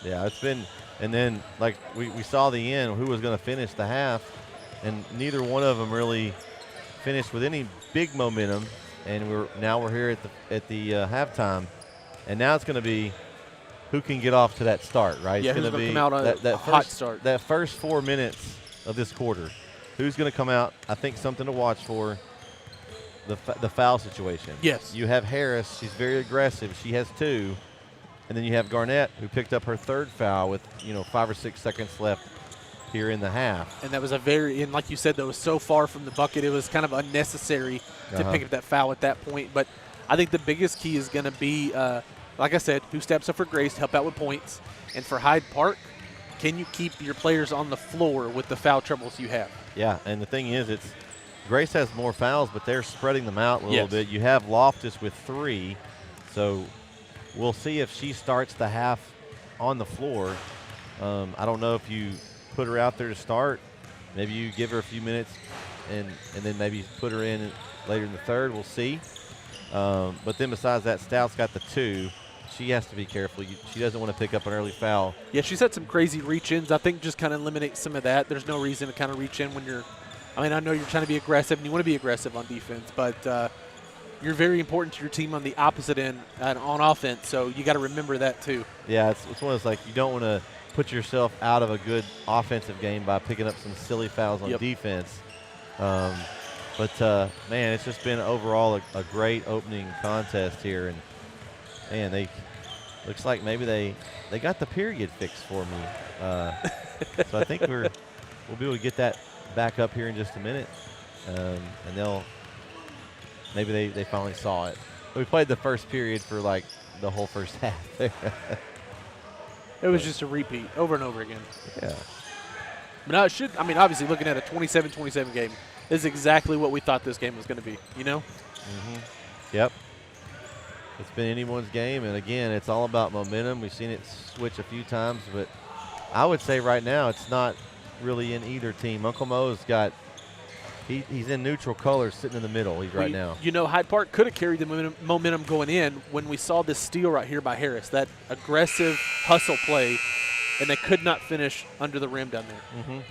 Yeah, it's been – and then, like, we saw the end, who was going to finish the half, and neither one of them really finished with any big momentum. And we're here at the halftime, and now it's going to be who can get off to that start, right? Yeah, it's who's going to come out on a hot start. That first 4 minutes of this quarter, who's going to come out? I think something to watch for the foul situation. Yes. You have Harris; she's very aggressive. She has 2, and then you have Garnett, who picked up her 3rd foul with 5 or 6 seconds left here in the half. And that was and like you said, that was so far from the bucket, it was kind of unnecessary to pick up that foul at that point. But I think the biggest key is going to be, like I said, who steps up for Grace to help out with points. And for Hyde Park, can you keep your players on the floor with the foul troubles you have? Yeah, and the thing is, Grace has more fouls, but they're spreading them out a little bit. You have Loftus with 3, so we'll see if she starts the half on the floor. I don't know if you put her out there to start. Maybe you give her a few minutes and then maybe put her in later in the third. We'll see. But then besides that, Stout's got the 2. She has to be careful. She doesn't want to pick up an early foul. Yeah, she's had some crazy reach-ins. I think just kind of eliminate some of that. There's no reason to kind of reach in when you're – I mean, I know you're trying to be aggressive and you want to be aggressive on defense, but you're very important to your team on the opposite end on offense, so you got to remember that too. Yeah, it's one of those, like, you don't want to put yourself out of a good offensive game by picking up some silly fouls on defense. But man, it's just been overall a great opening contest here, and man, they looks like maybe they got the period fixed for me. So I think we'll be able to get that back up here in just a minute, and they'll Maybe they finally saw it. We played the first period for like the whole first half there. It was just a repeat over and over again. Yeah. But now it should, I mean, obviously looking at a 27-27 game is exactly what we thought this game was going to be, you know? Yep. It's been anyone's game, and again, it's all about momentum. We've seen it switch a few times, but I would say right now it's not really in either team. Uncle Mo's got he's in neutral colors sitting in the middle right now. You know, Hyde Park could have carried the momentum going in when we saw this steal right here by Harris, that aggressive hustle play, and they could not finish under the rim down there.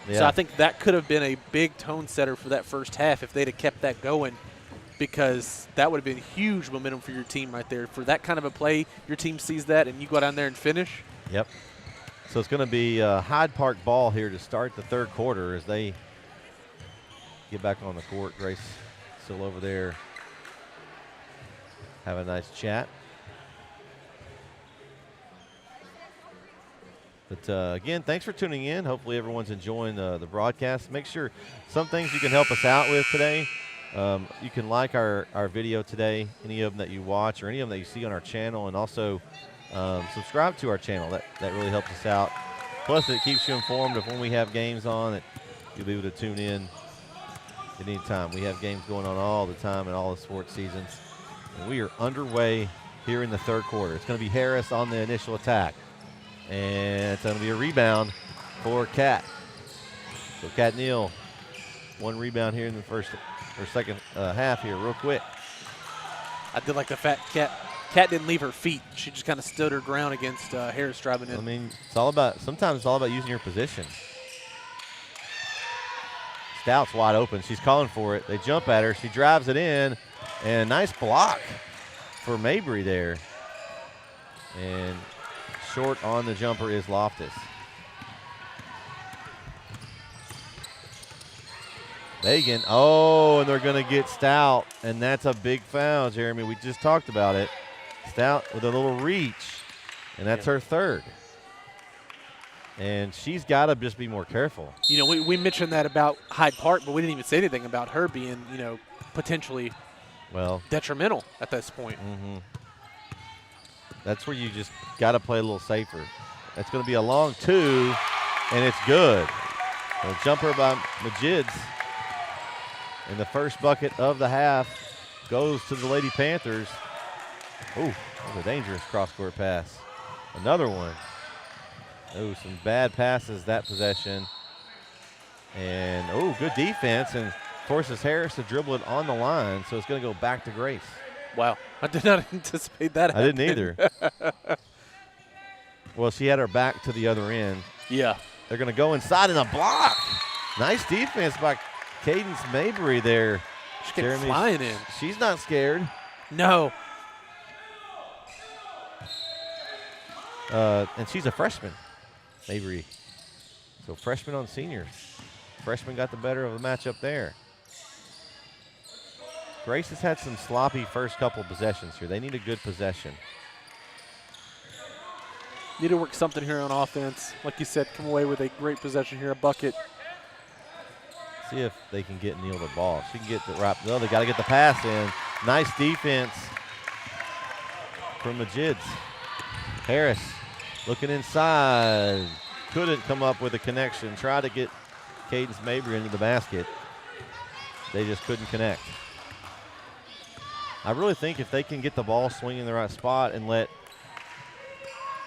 Yeah. So I think that could have been a big tone setter for that first half if they'd have kept that going, because that would have been huge momentum for your team right there. For that kind of a play, your team sees that and you go down there and finish. Yep. So it's going to be Hyde Park ball here to start the third quarter as they get back on the court. Grace still over there. Have a nice chat. But again, thanks for tuning in. Hopefully everyone's enjoying the broadcast. Make sure some things you can help us out with today. You can like our video today, any of them that you watch or any of them that you see on our channel, and also subscribe to our channel. That really helps us out. Plus, it keeps you informed of when we have games on. That you'll be able to tune in at any time. We have games going on all the time in all the sports seasons. And we are underway here in the third quarter. It's going to be Harris on the initial attack. And it's going to be a rebound for Cat. So Cat Neal, one rebound here in the first or second half here real quick. I did like the fact Cat didn't leave her feet. She just kind of stood her ground against Harris driving in. I mean, sometimes it's all about using your position. Stout's wide open. She's calling for it. They jump at her. She drives it in. And nice block for Mabry there. And short on the jumper is Loftus. Megan, and they're going to get Stout, and that's a big foul, Jeremy. We just talked about it. Stout with a little reach, and that's her third. And she's got to just be more careful. You know, we mentioned that about Hyde Park, but we didn't even say anything about her being, you know, potentially detrimental at this point. That's where you just got to play a little safer. That's going to be a long two, and it's good. A jumper by Majids. And the first bucket of the half goes to the Lady Panthers. Ooh, that was a dangerous cross-court pass. Another one. Oh, some bad passes that possession. And, good defense, and forces Harris to dribble it on the line, so it's going to go back to Grace. Wow. I did not anticipate that I didn't either. Well, she had her back to the other end. Yeah. They're going to go inside and a block. Nice defense by Cadence Mabry there. She's getting flying in. She's not scared. No. And she's a freshman, Mabry. So freshman on seniors. Freshman got the better of the matchup there. Grace has had some sloppy first couple possessions here. They need a good possession. Need to work something here on offense. Like you said, come away with a great possession here, a bucket. See if they can get Neal the ball. She can get the right. No, they got to get the pass in. Nice defense from Majids. Harris looking inside. Couldn't come up with a connection. Tried to get Cadence Mabry into the basket. They just couldn't connect. I really think if they can get the ball swinging in the right spot and let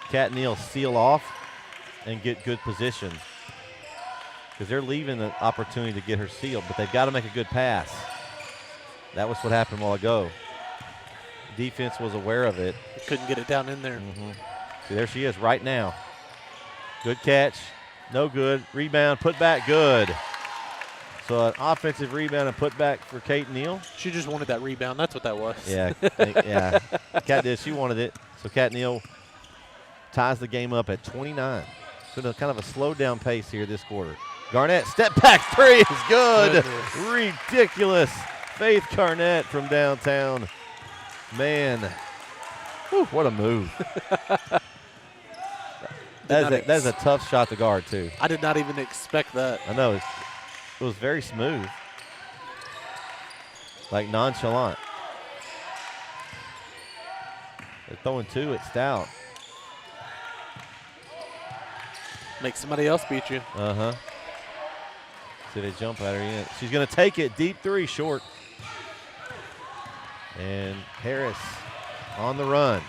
Cat Neal seal off and get good position, because they're leaving the opportunity to get her sealed, but they've got to make a good pass. That was what happened a while ago. Defense was aware of it. Couldn't get it down in there. See, there she is right now. Good catch. No good. Rebound, put back, good. So an offensive rebound and put back for Kate Neal. She just wanted that rebound. That's what that was. Yeah, yeah. Kat did. She wanted it. So Kat Neal ties the game up at 29. So kind of a slowed down pace here this quarter. Garnett, step back three is good. Ridiculous. Faith Garnett from downtown. Man, whew, what a move. That is a tough shot to guard, too. I did not even expect that. I know. It was very smooth. like nonchalant. They're throwing 2 at Stout. Make somebody else beat you. Uh-huh. See, they jump at her in. She's going to take it. Deep 3, short. And Harris on the run.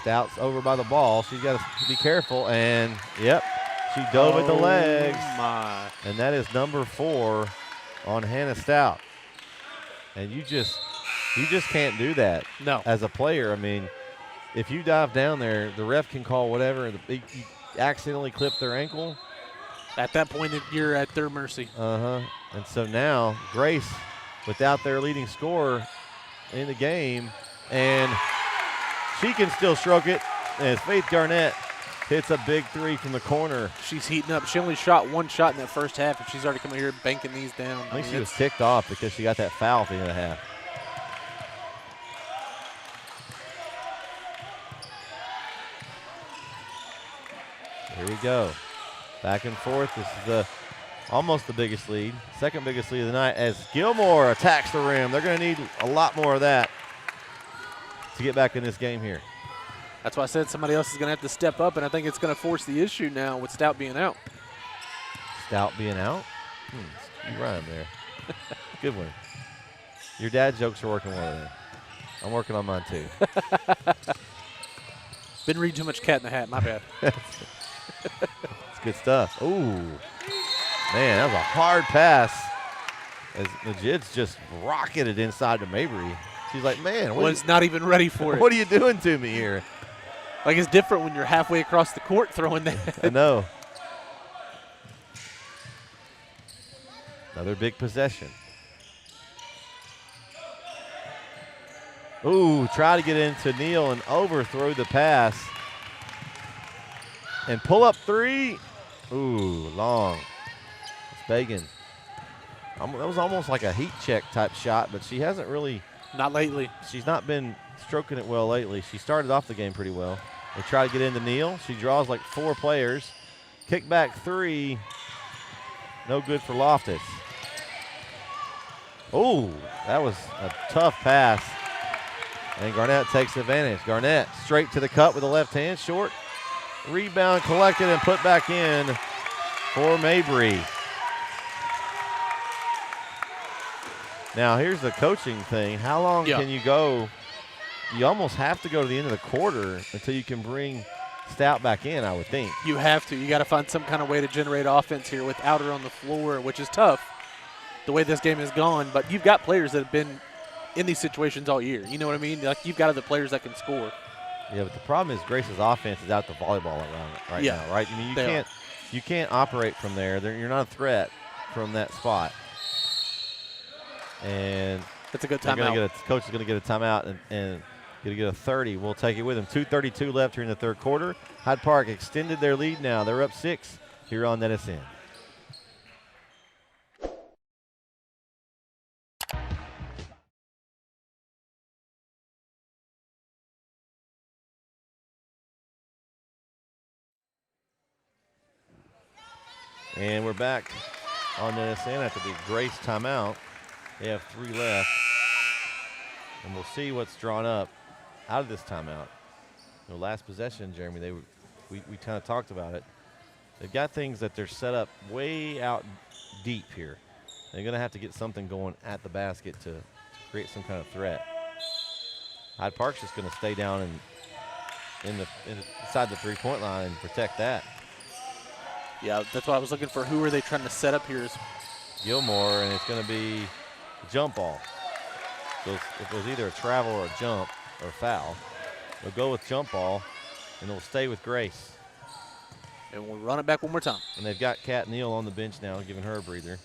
Stout's over by the ball. She's got to be careful. And, yep, she dove at the legs. My. And that is number 4 on Hannah Stout. And you just can't do that. No. As a player. I mean, if you dive down there, the ref can call whatever. You accidentally clip their ankle. At that point, you're at their mercy. Uh-huh. And so now Grace, without their leading scorer in the game, and she can still stroke it as Faith Garnett hits a big 3 from the corner. She's heating up. She only shot 1 shot in that first half, and she's already coming here banking these down. I think she was ticked off because she got that foul at the end of the half. Here we go. Back and forth. This is almost the biggest lead. Second biggest lead of the night as Gilmore attacks the rim. They're going to need a lot more of that to get back in this game here. That's why I said somebody else is going to have to step up, and I think it's going to force the issue now with Stout being out. Stout being out? You rhyme there. Good one. Your dad jokes are working well today. I'm working on mine too. Been reading too much Cat in the Hat. My bad. It's good stuff. Ooh. Man, that was a hard pass as Majid's just rocketed inside to Mabry. She's like, man, Was not even ready for it. What are you doing to me here? Like, it's different when you're halfway across the court throwing that. I know. Another big possession. Ooh, try to get into Neal and overthrow the pass. And pull up 3. Ooh, long. It's Bagan. That was almost like a heat check type shot, but she hasn't really. Not lately. She's not been stroking it well lately. She started off the game pretty well. They try to get into Neal. She draws like 4 players. Kick back 3. No good for Loftus. Oh, that was a tough pass. And Garnett takes advantage. Garnett straight to the cup with the left hand, short. Rebound collected and put back in for Mabry. Now here's the coaching thing. How long can you go? You almost have to go to the end of the quarter until you can bring Stout back in, I would think. You have to. You got to find some kind of way to generate offense here without her on the floor, which is tough the way this game has gone. But you've got players that have been in these situations all year. You know what I mean? Like, you've got other players that can score. Yeah, but the problem is Grace's offense is out the volleyball around it right now, right? I mean, you can't operate from there. You're not a threat from that spot. And that's a good timeout. Coach is going to get a timeout and going to get a 30. We'll take it with him. 2:32 left here in the third quarter. Hyde Park extended their lead now. They're up 6 here on NetSN. And we're back on NetSN after the Grace timeout. They have 3 left. And we'll see what's drawn up out of this timeout. The last possession, Jeremy, we kind of talked about it. They've got things that they're set up way out deep here. They're going to have to get something going at the basket to create some kind of threat. Hyde Park's just going to stay down inside the three-point line and protect that. Yeah, that's what I was looking for. Who are they trying to set up here? Gilmore, and it's going to be a jump ball. So if there's either a travel or a jump or a foul, they'll go with jump ball, and they'll stay with Grace. And we'll run it back one more time. And they've got Kat Neal on the bench now, giving her a breather.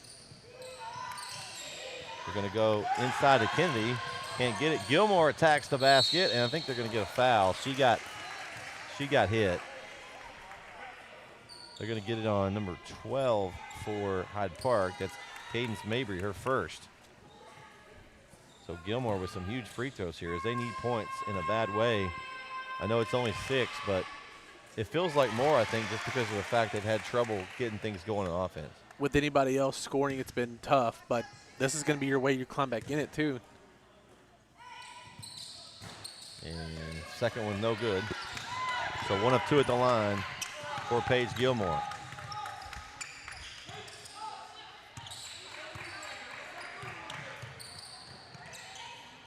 They're going to go inside to Kennedy. Can't get it. Gilmore attacks the basket, and I think they're going to get a foul. She got hit. They're going to get it on number 12 for Hyde Park. That's Cadence Mabry, her first. So Gilmore with some huge free throws here as they need points in a bad way. I know it's only 6, but it feels like more, I think, just because of the fact they've had trouble getting things going on offense. With anybody else scoring, it's been tough, but this is going to be your way you climb back in it, too. And second one, no good. So 1 of 2 at the line for Paige Gilmore.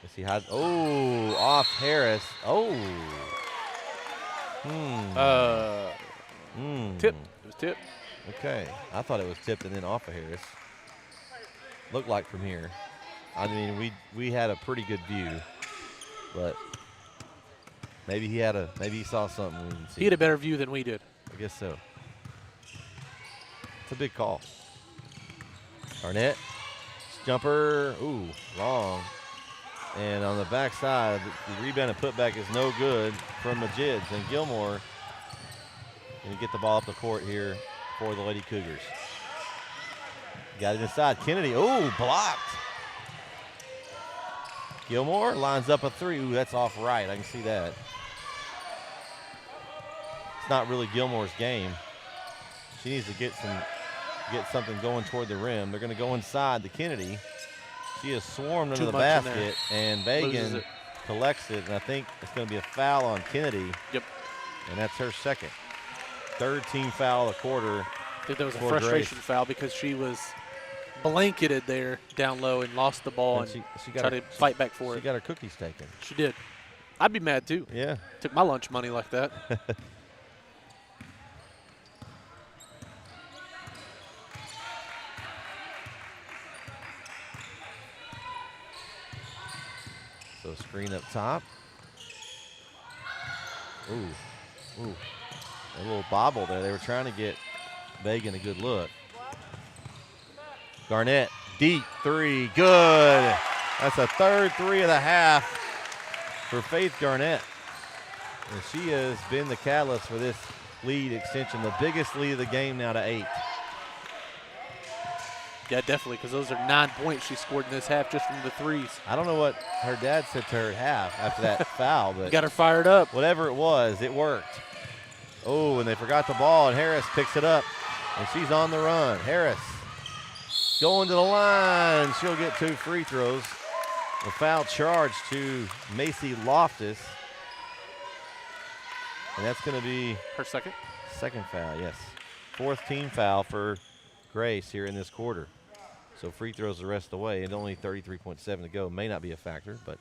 Let's see how. Oh, off Harris. Oh. Tip. It was tip. Okay. I thought it was tipped and then off of Harris. Looked like from here. I mean, we had a pretty good view, but maybe he saw something we didn't see. He had a better view than we did. I guess so. It's a big call. Garnett, jumper, ooh, long. And on the backside, the rebound and putback is no good from Majids. And Gilmore going to get the ball up the court here for the Lady Cougars. Got it inside. Kennedy, ooh, blocked. Gilmore lines up a 3. Ooh, that's off right. I can see that. It's not really Gilmore's game. She needs to get something going toward the rim. They're going to go inside to Kennedy. She is swarmed under the basket, and Bagan collects it, and I think it's going to be a foul on Kennedy. Yep. And that's her second. Third team foul of the quarter. I think there was a frustration foul because she was blanketed there down low and lost the ball and she tried to fight back for it. She got her cookies taken. She did. I'd be mad too. Yeah. Took my lunch money like that. So screen up top. Ooh. A little bobble there. They were trying to get Bagan a good look. Garnett, deep 3, good. That's a third 3 of the half for Faith Garnett. And she has been the catalyst for this lead extension, the biggest lead of the game now to 8. Yeah, definitely, because those are 9 points she scored in this half just from the threes. I don't know what her dad said to her at half after that foul, but got her fired up. Whatever it was, it worked. Oh, and they forgot the ball, and Harris picks it up, and she's on the run. Harris going to the line. She'll get 2 free throws. A foul charge to Macy Loftus. And that's going to be her second foul, yes. 4th team foul for Grace here in this quarter. So free throws the rest of the way, and only 33.7 to go. May not be a factor, but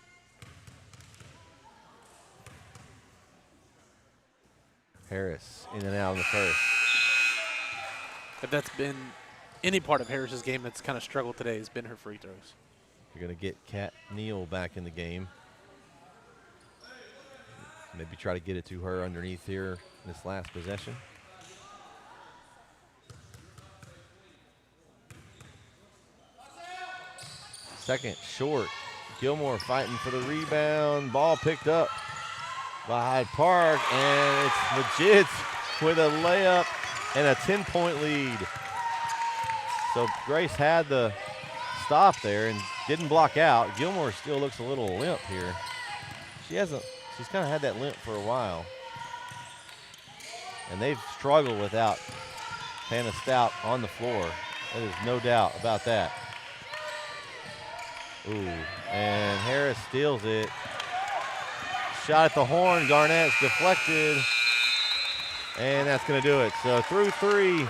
Harris in and out in the first. If that's been any part of Harris's game that's kind of struggled today, has been her free throws. You're going to get Kat Neal back in the game. Maybe try to get it to her underneath here in this last possession. Second short. Gilmore fighting for the rebound. Ball picked up by Hyde Park, and it's Majids with a layup and a 10-point lead. So Grace had the stop there and didn't block out. Gilmore still looks a little limp here. She's kind of had that limp for a while. And they've struggled without Hannah Stout on the floor. There is no doubt about that. Ooh, and Harris steals it. Shot at the horn, Garnett's deflected. And that's going to do it. So through 3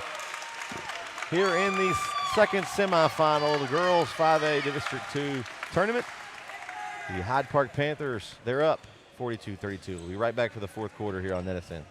here in the second semifinal, the girls 5A District 2 tournament. The Hyde Park Panthers, they're up 42-32. We'll be right back for the 4th quarter here on NetSN.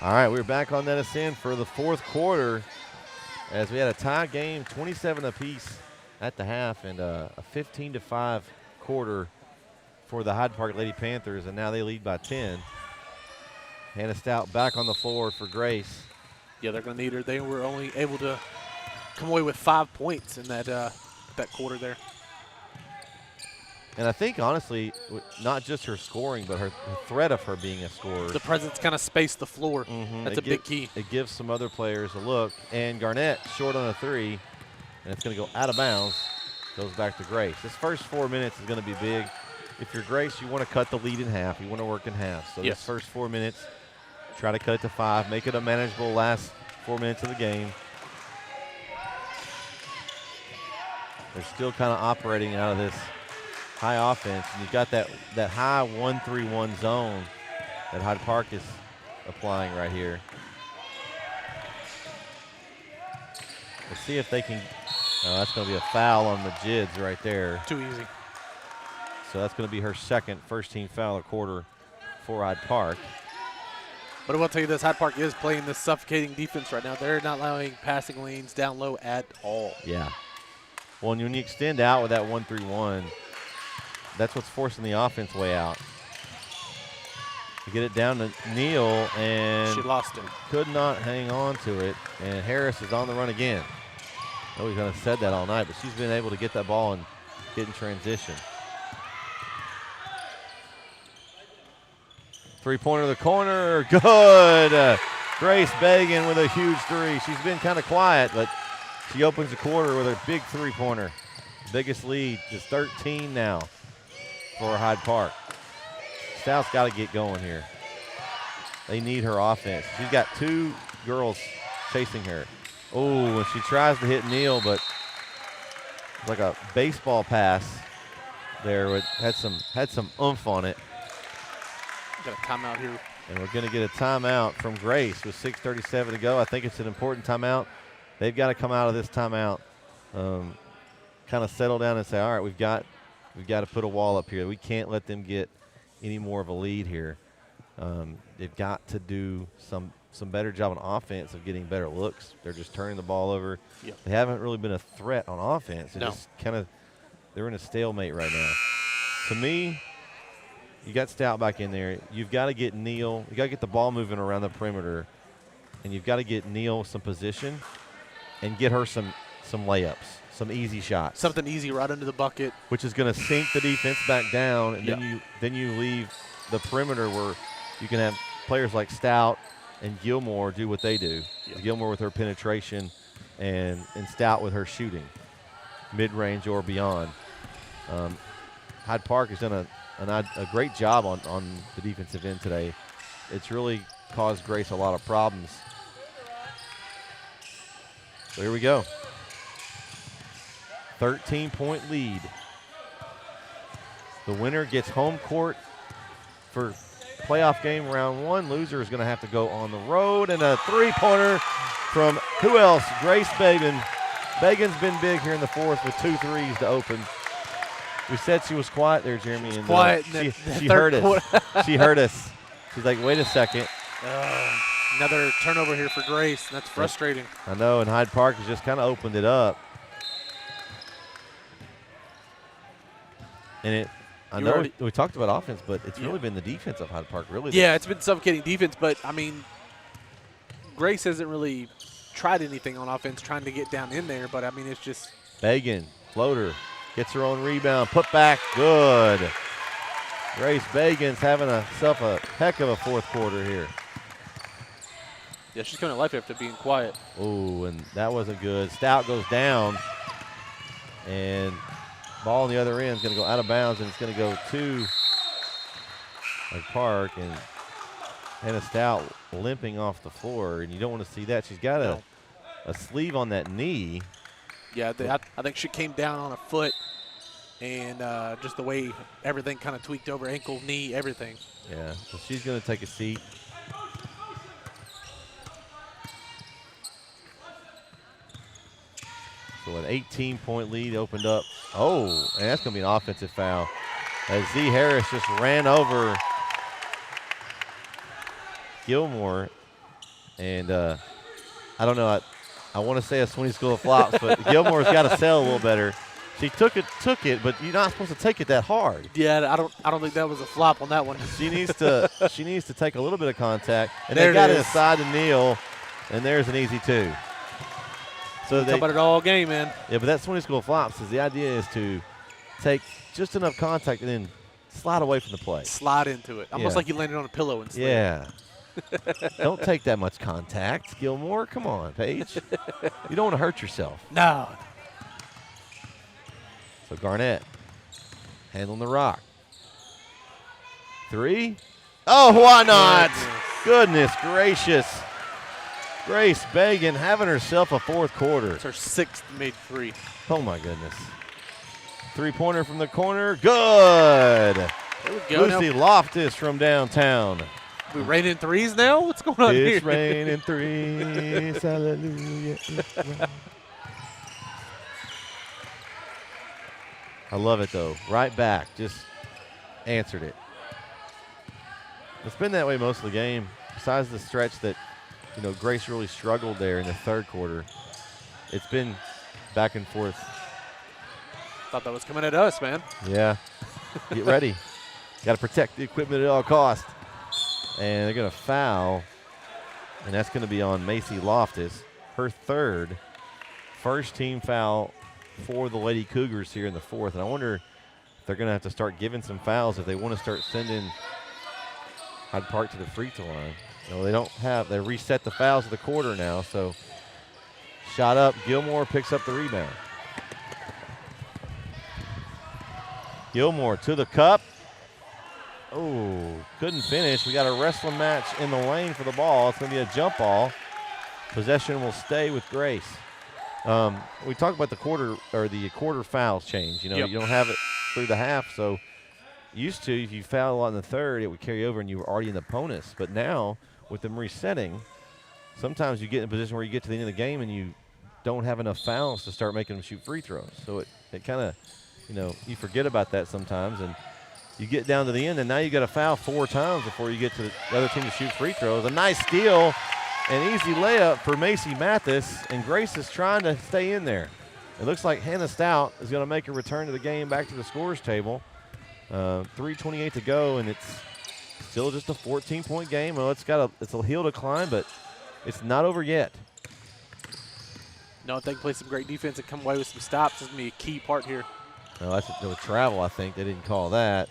All right, we're back on NetSN for the fourth quarter as we had a tie game, 27 apiece at the half, and a 15-5 quarter for the Hyde Park Lady Panthers, and now they lead by 10. Hannah Stout back on the floor for Grace. Yeah, they're going to need her. They were only able to come away with 5 points in that quarter there. And I think, honestly, not just her scoring, but her threat of her being a scorer. The presence kind of spaced the floor. That's a big key. It gives some other players a look. And Garnett short on a three, and it's going to go out of bounds. Goes back to Grace. This first 4 minutes is going to be big. If you're Grace, you want to cut the lead in half. You want to work in half. So this first 4 minutes, try to cut it to 5. Make it a manageable last 4 minutes of the game. They're still kind of operating out of this high offense, and you've got that high 1-3-1 zone that Hyde Park is applying right here. Let's see if they can. Oh, that's going to be a foul on the Jids right there. Too easy. So that's going to be her second first-team foul of the quarter for Hyde Park. But I will tell you this, Hyde Park is playing this suffocating defense right now. They're not allowing passing lanes down low at all. Yeah. Well, and when you extend out with that 1-3-1, that's what's forcing the offense way out. You get it down to Neal, and she lost it. Could not hang on to it, and Harris is on the run again. Oh, he's going to said that all night, but she's been able to get that ball and get in transition. Three-pointer to the corner, good. Grace Bagan with a huge three. She's been kind of quiet, but she opens the quarter with a big three-pointer. Biggest lead is 13 now for Hyde Park. Stout's got to get going here. They need her offense. She's got two girls chasing her. Oh, and she tries to hit Neal, but it's like a baseball pass there. Had some oomph on it. Got a timeout here. And we're going to get a timeout from Grace with 6:37 to go. I think it's an important timeout. They've got to come out of this timeout, kind of settle down and say, all right, we've got to put a wall up here. We can't let them get any more of a lead here. They've got to do some better job on offense of getting better looks. They're just turning the ball over. Yep. They haven't really been a threat on offense. No. They're in a stalemate right now. To me, you got Stout back in there. You've got to get Neal. You got to get the ball moving around the perimeter, and you've got to get Neal some position and get her some layups, some easy shots. Something easy right under the bucket. Which is going to sink the defense back down, and Yep. then you leave the perimeter where you can have players like Stout and Gilmore do what they do. Yep. Gilmore with her penetration and Stout with her shooting, mid-range or beyond. Hyde Park has done a great job on the defensive end today. It's really caused Grace a lot of problems. So here we go. 13-point lead. The winner gets home court for playoff game round one. Loser is going to have to go on the road. And a three-pointer from who else? Grace Bagan. Bagan's been big here in the fourth with 2 threes to open. We said she was quiet there, Jeremy. And quiet. She heard us. She heard us. She's like, wait a second. Another turnover here for Grace. That's frustrating. I know, and Hyde Park has just kind of opened it up. And I know we talked about offense, but it's really been the defense of Hyde Park. Really. Yeah, it's been suffocating defense, but, I mean, Grace hasn't really tried anything on offense, trying to get down in there, but, I mean, it's just. Bagan, floater, gets her own rebound, put back, good. Grace Bagan's having herself a heck of a fourth quarter here. Yeah, she's coming to life after being quiet. Oh, and that wasn't good. Stout goes down, and ball on the other end is going to go out of bounds, and it's going to go to Hyde Park, and Hannah Stout limping off the floor, and you don't want to see that. She's got a sleeve on that knee. Yeah, I think she came down on a foot, and just the way everything kind of tweaked over, ankle, knee, everything. Yeah, so she's going to take a seat. So an 18-point lead opened up. Oh, and that's going to be an offensive foul as Z Harris just ran over Gilmore And I don't know. I want to say a Sweeney School of Flops, but Gilmore's got to sell a little better. She took it, but you're not supposed to take it that hard. Yeah, I don't think that was a flop on that one. She needs to take a little bit of contact, and There they got it it is. inside to Neal, and there's an easy 2. So Talk about it all game, man. yeah, but that's Sweeney School of Flops. Is the idea is to take just enough contact and then slide away from the play. Slide into it. Almost Yeah. like you landed on a pillow instead. Yeah. Don't take that much contact, Gilmore. Come on, Paige. You don't want to hurt yourself. No. So Garnett handling the rock. 3. Oh, why not? Goodness gracious. Grace Bagan having herself a fourth quarter. It's her 6th made 3. Oh, my goodness. 3-pointer from the corner. Good. There we go. Lucy Loftus from downtown. We raining 3s now? What's going on here? It's raining 3s. Hallelujah. It's raining. I love it, though. Right back. Just answered it. It's been that way most of the game. Besides the stretch that, Grace really struggled there in the third quarter. It's been back and forth. Thought that was coming at us, man. Yeah. Get ready. Got to protect the equipment at all costs. And they're going to foul. And that's going to be on Macy Loftus. Her first team foul for the Lady Cougars here in the fourth. And I wonder if they're going to have to start giving some fouls if they want to start sending Hyde Park to the free throw line. They reset the fouls of the quarter now. So shot up. Gilmore picks up the rebound. Gilmore to the cup. Oh, couldn't finish. We got a wrestling match in the lane for the ball. It's going to be a jump ball. Possession will stay with Grace. We talked about the quarter fouls change. Yep. You don't have it through the half. So used to, if you foul a lot in the third, it would carry over and you were already in the bonus. But now, with them resetting, sometimes you get in a position where you get to the end of the game and you don't have enough fouls to start making them shoot free throws. So it kind of, you forget about that sometimes. And you get down to the end, and now you got to foul 4 times before you get to the other team to shoot free throws. A nice steal, an easy layup for Macy Mathis, and Grace is trying to stay in there. It looks like Hannah Stout is going to make a return to the game back to the scorers table. 3:28 to go, and it's still just a 14-point game. Well, it's a hill to climb, but it's not over yet. No, if they can play some great defense and come away with some stops, this is going to be a key part here. No, that's a travel, I think. They didn't call that.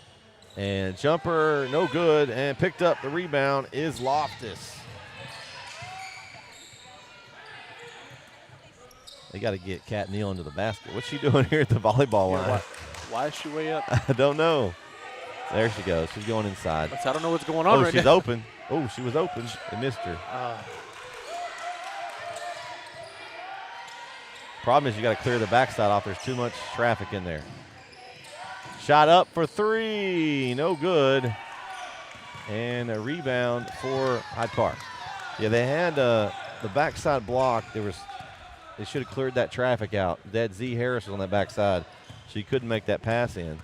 And jumper, no good, and picked up the rebound is Loftus. They got to get Kat Neal into the basket. What's she doing here at the volleyball line? Why is she way up? I don't know. There she goes. She's going inside. I don't know what's going on right she's now. open. Oh, she was open. They missed her. Problem is you got to clear the backside off. There's too much traffic in there. Shot up for 3. No good. And a rebound for Hyde Park. Yeah, they had the backside block. They should have cleared that traffic out. They had Z Harris on that backside, so you couldn't make that pass in.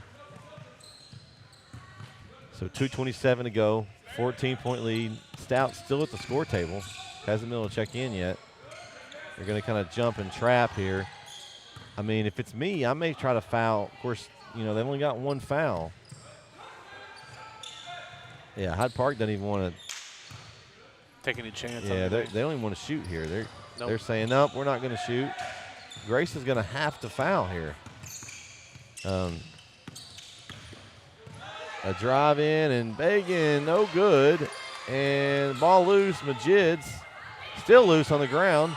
So 2:27 to go, 14-point lead. Stout still at the score table. Hasn't been able to check in yet. They're going to kind of jump and trap here. I mean, if it's me, I may try to foul. Of course, they've only got 1 foul. Yeah, Hyde Park doesn't even want to Take any chance. Yeah, on they don't even want to shoot here. Nope. They're saying, nope, we're not going to shoot. Grace is going to have to foul here. A drive in and Bagan, no good. And ball loose, Majid's still loose on the ground.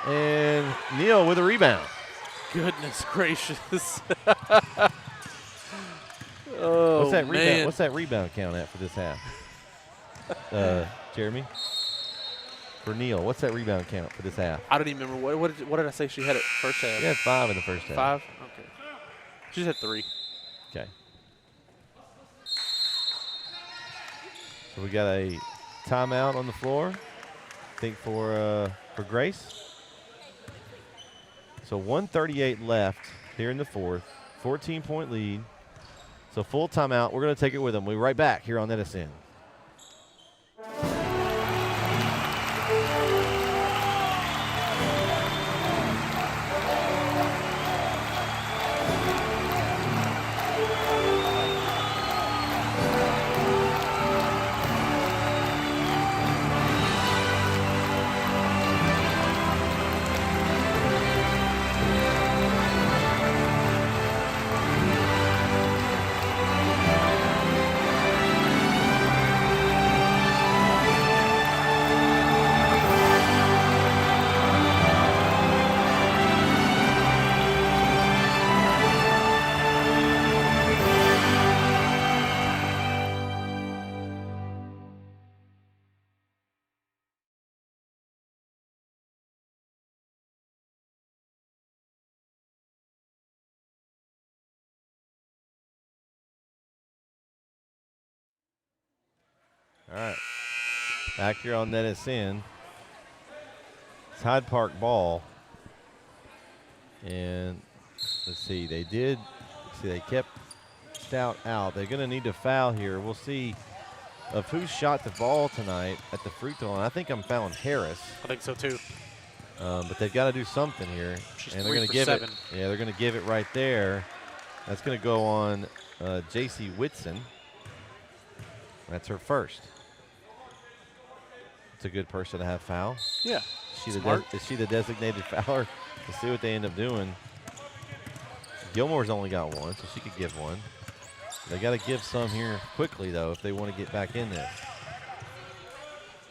And Neal with a rebound. Goodness gracious. Oh, What's that rebound? man. What's that rebound count at for this half? Jeremy? For Neal, what's that rebound count for this half? I don't even remember. What did I say she had at first half? She had 5 in the first half. 5? Okay. She's at 3. Okay. So we got a timeout on the floor, I think for Grace. So 1:38 left here in the fourth, 14-point lead. So full timeout. We're going to take it with them. We'll be right back here on NSN. All right. Back here on NSN. It's Hyde Park ball. And let's see, they kept Stout out. They're going to need to foul here. We'll see of who shot the ball tonight at the free throw line. I think I'm fouling Harris. I think so too. But they've got to do something here. She's and they're 3 going for to give 7. it. Yeah, they're going to give it right there. That's going to go on J.C. Whitson. That's her first. It's a good person to have foul. Yeah. Is she the designated fouler? We'll see what they end up doing. Gilmore's only got one, so she could give one. They got to give some here quickly, though, if they want to get back in this.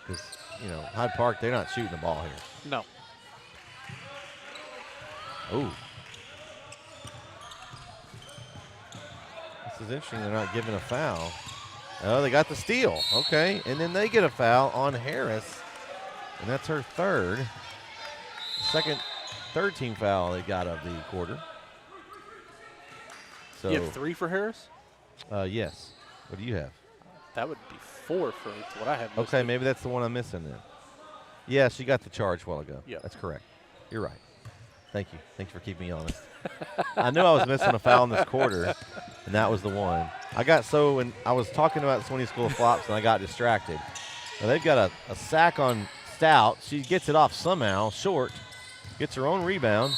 Because, Hyde Park, they're not shooting the ball here. No. Oh. This is interesting. They're not giving a foul. Oh, they got the steal. Okay. And then they get a foul on Harris. And that's her third team foul they got of the quarter. So You have 3 for Harris? yes. What do you have? That would be 4 for what I have. Okay, maybe that's the one I'm missing then. Yeah, she got the charge a while ago. Yeah. That's correct. You're right. Thank you. Thanks for keeping me honest. I knew I was missing a foul in this quarter, and that was the one. When I was talking about Swinney School of Flops, and I got distracted. Now they've got a sack on Stout. She gets it off somehow, short, gets her own rebound.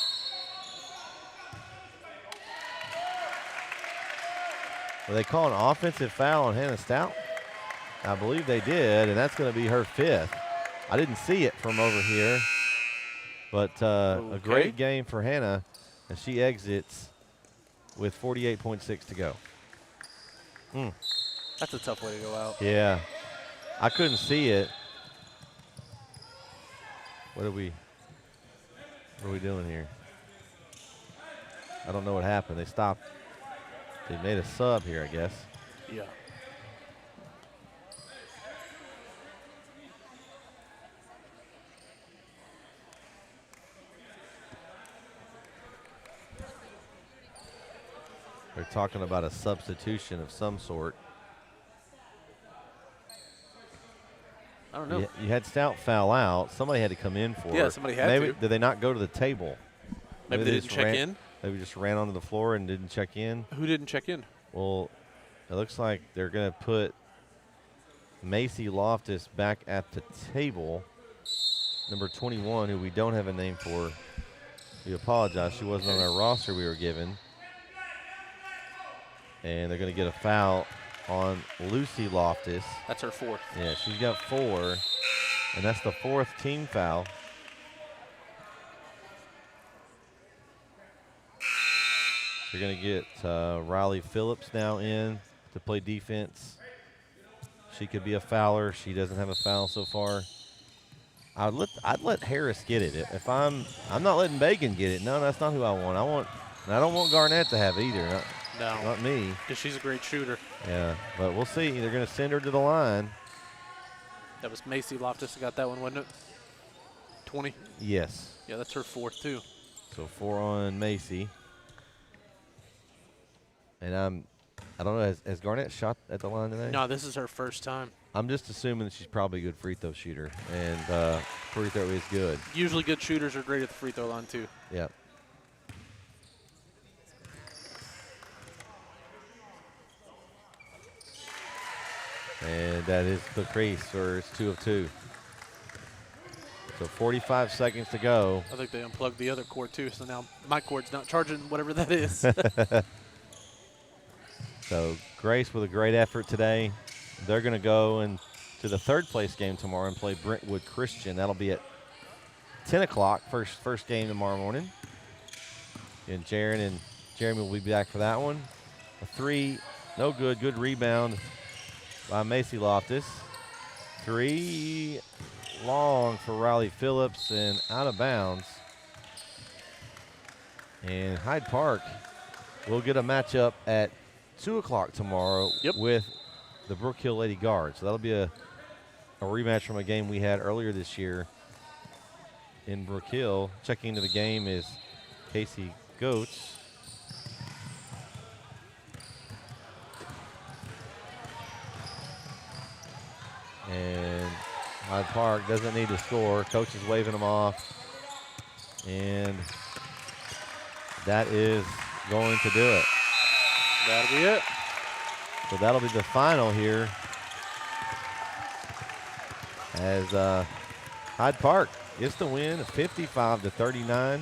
Will they call an offensive foul on Hannah Stout? I believe they did, and that's going to be her 5th. I didn't see it from over here, but a great game for Hannah, and she exits with 48.6 to go. That's a tough way to go out. Yeah. I couldn't see it. What are we doing here? I don't know what happened. They stopped. They made a sub here, I guess. Yeah. They're talking about a substitution of some sort. I don't know. You had Stout foul out. Somebody had to come in for it. Yeah, somebody had to. Did they not go to the table? Maybe they didn't check in. Maybe just ran onto the floor and didn't check in. Who didn't check in? Well, it looks like they're going to put Macy Loftus back at the table. Number 21, who we don't have a name for. We apologize. She wasn't on our roster we were given. And they're going to get a foul on Lucy Loftus. That's her 4th. Yeah, she's got 4. And that's the 4th team foul. They're going to get Riley Phillips now in to play defense. She could be a fouler. She doesn't have a foul so far. I'd let Harris get it. If I'm not letting Bacon get it. No, that's not who I want. I don't want Garnett to have it either. Not me. Because she's a great shooter. Yeah, but we'll see. They're going to send her to the line. That was Macy Loftus who got that one, wasn't it? 20? Yes. Yeah, that's her 4th too. So 4 on Macy. And I don't know, has Garnett shot at the line today? No, this is her first time. I'm just assuming that she's probably a good free throw shooter, and free throw is good. Usually good shooters are great at the free throw line too. Yep. And that is the crease, or it's 2 of 2. So 45 seconds to go. I think they unplugged the other cord too, so now my cord's not charging whatever that is. So Grace with a great effort today. They're going to go into the third place game tomorrow and play Brentwood Christian. That'll be at 10 o'clock, first game tomorrow morning. And Jaron and Jeremy will be back for that one. A three, no good. Good rebound by Macy Loftus. Three long for Riley Phillips and out of bounds. And Hyde Park will get a matchup at 2 o'clock tomorrow with the Brook Hill Lady Guards. So that'll be a rematch from a game we had earlier this year in Brook Hill. Checking into the game is Casey Goetz. And Hyde Park doesn't need to score. Coach is waving them off. And that is going to do it. That'll be it. So that'll be the final here as Hyde Park gets the win, 55-39.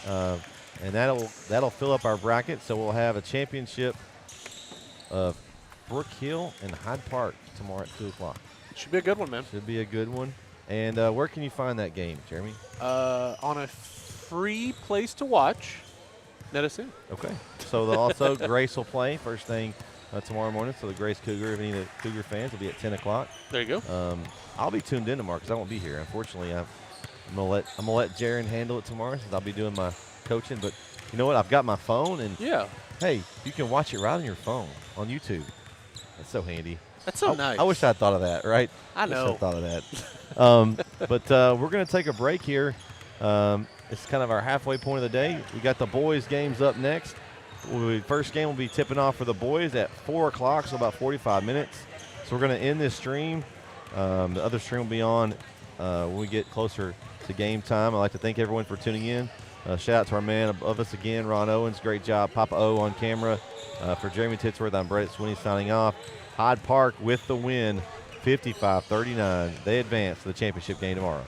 And that'll fill up our bracket. So we'll have a championship of Brook Hill and Hyde Park tomorrow at 2 o'clock. Should be a good one, man. Should be a good one. And where can you find that game, Jeremy? On a free place to watch, Netison. Okay. So also Grace will play first thing tomorrow morning. So the Grace Cougar, if any of the Cougar fans, will be at 10 o'clock. There you go. I'll be tuned in tomorrow because I won't be here. Unfortunately, I'm gonna let Jaron handle it tomorrow since I'll be doing my coaching. But you know what? I've got my phone, and hey, you can watch it right on your phone on YouTube. That's so handy. That's so nice. I wish I'd thought of that, right? I know. Wish I'd thought of that. But we're going to take a break here. It's kind of our halfway point of the day. We got the boys' games up next. First game will be tipping off for the boys at 4 o'clock, so about 45 minutes. So we're going to end this stream. The other stream will be on when we get closer to game time. I'd like to thank everyone for tuning in. Shout out to our man above us again, Ron Owens. Great job. Papa O on camera. For Jeremy Titsworth, I'm Brett Sweeney signing off. Hyde Park with the win, 55-39. They advance to the championship game tomorrow.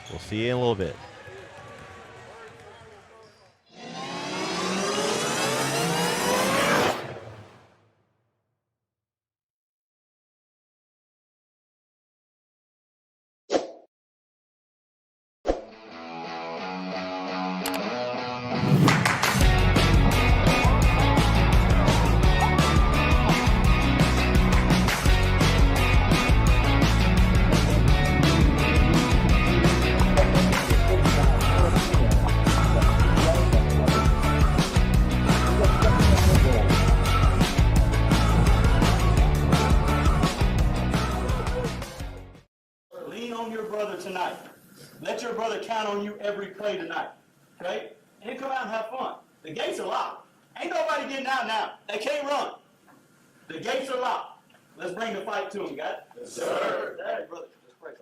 We'll see you in a little bit. Tonight. Let your brother count on you every play tonight. Okay? And come out and have fun. The gates are locked. Ain't nobody getting out now. They can't run. The gates are locked. Let's bring the fight to them, guys. Yes, sir. Hey, brother. Let's pray.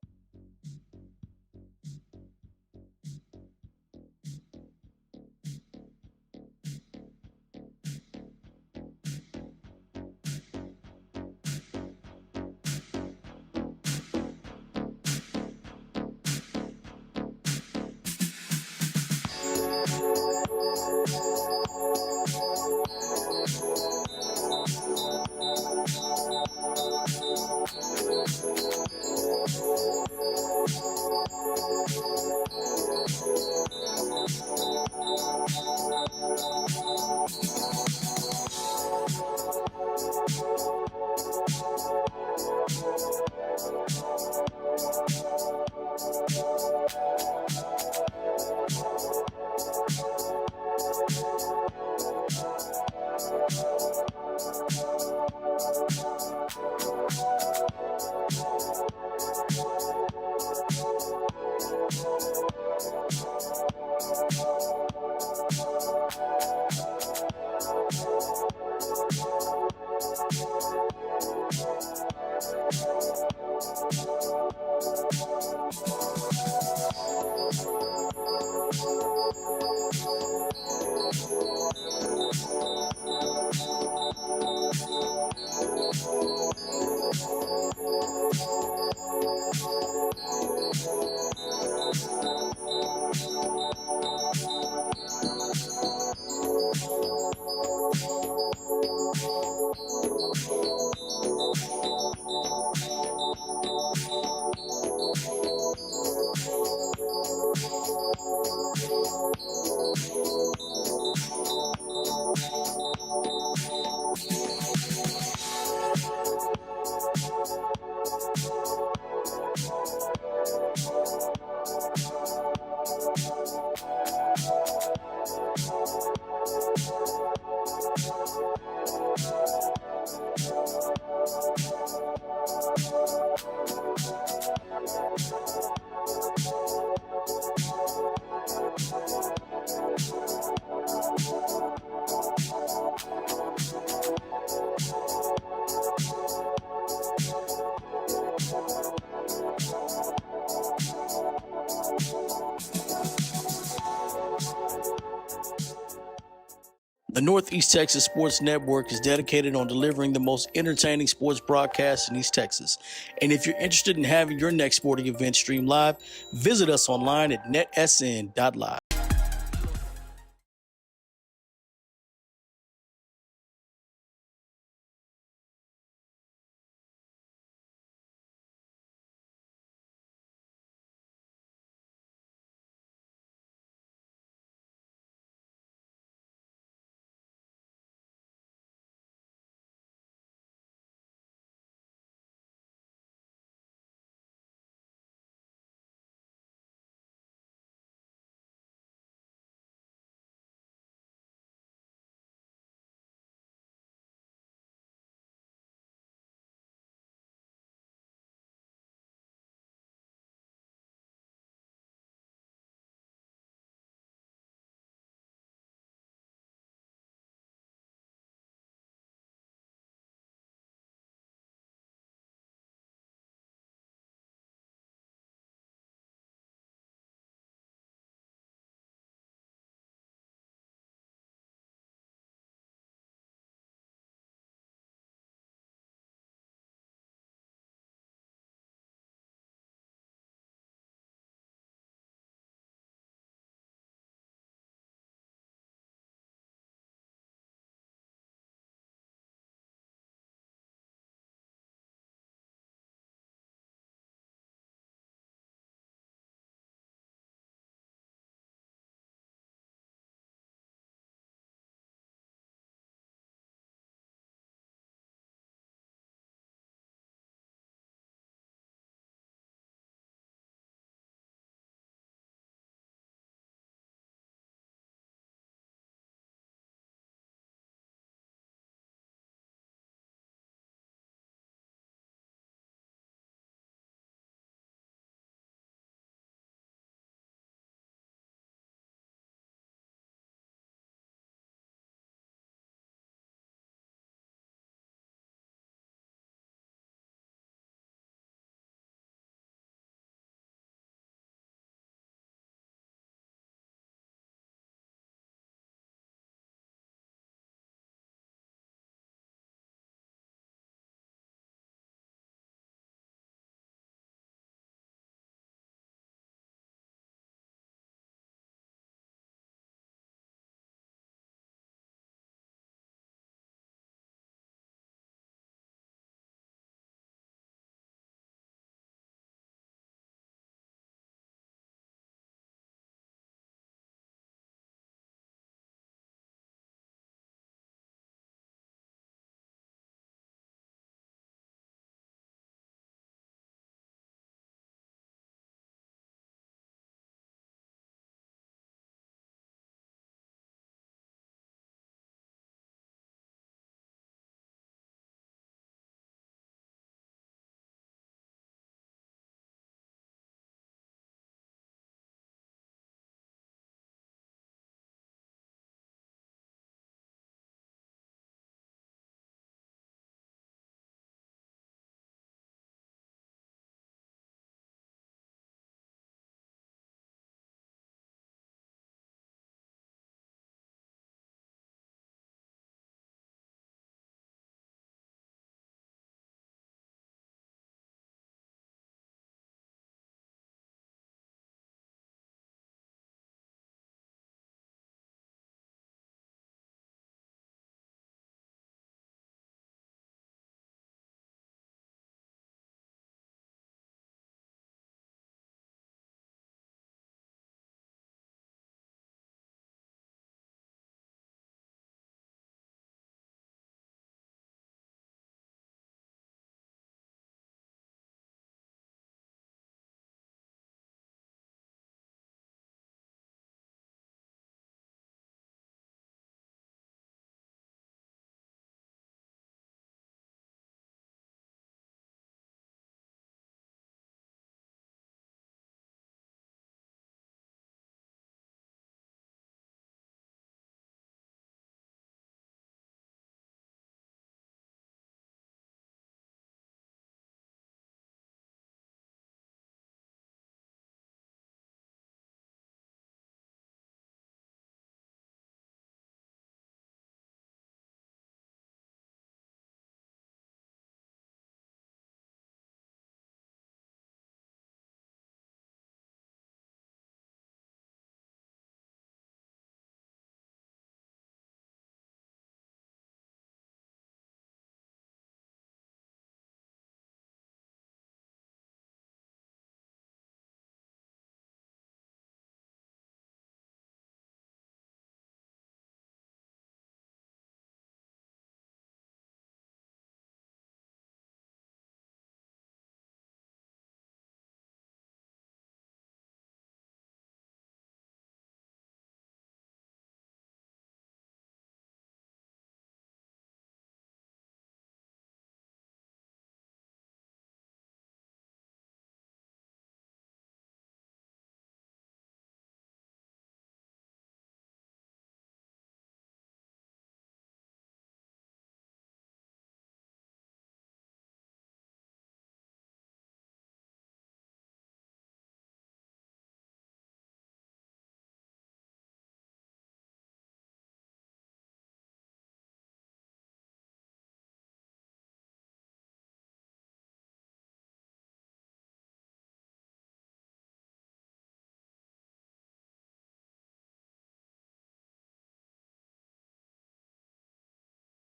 The Northeast Texas Sports Network is dedicated on delivering the most entertaining sports broadcasts in East Texas. And if you're interested in having your next sporting event streamed live, visit us online at netsn.live.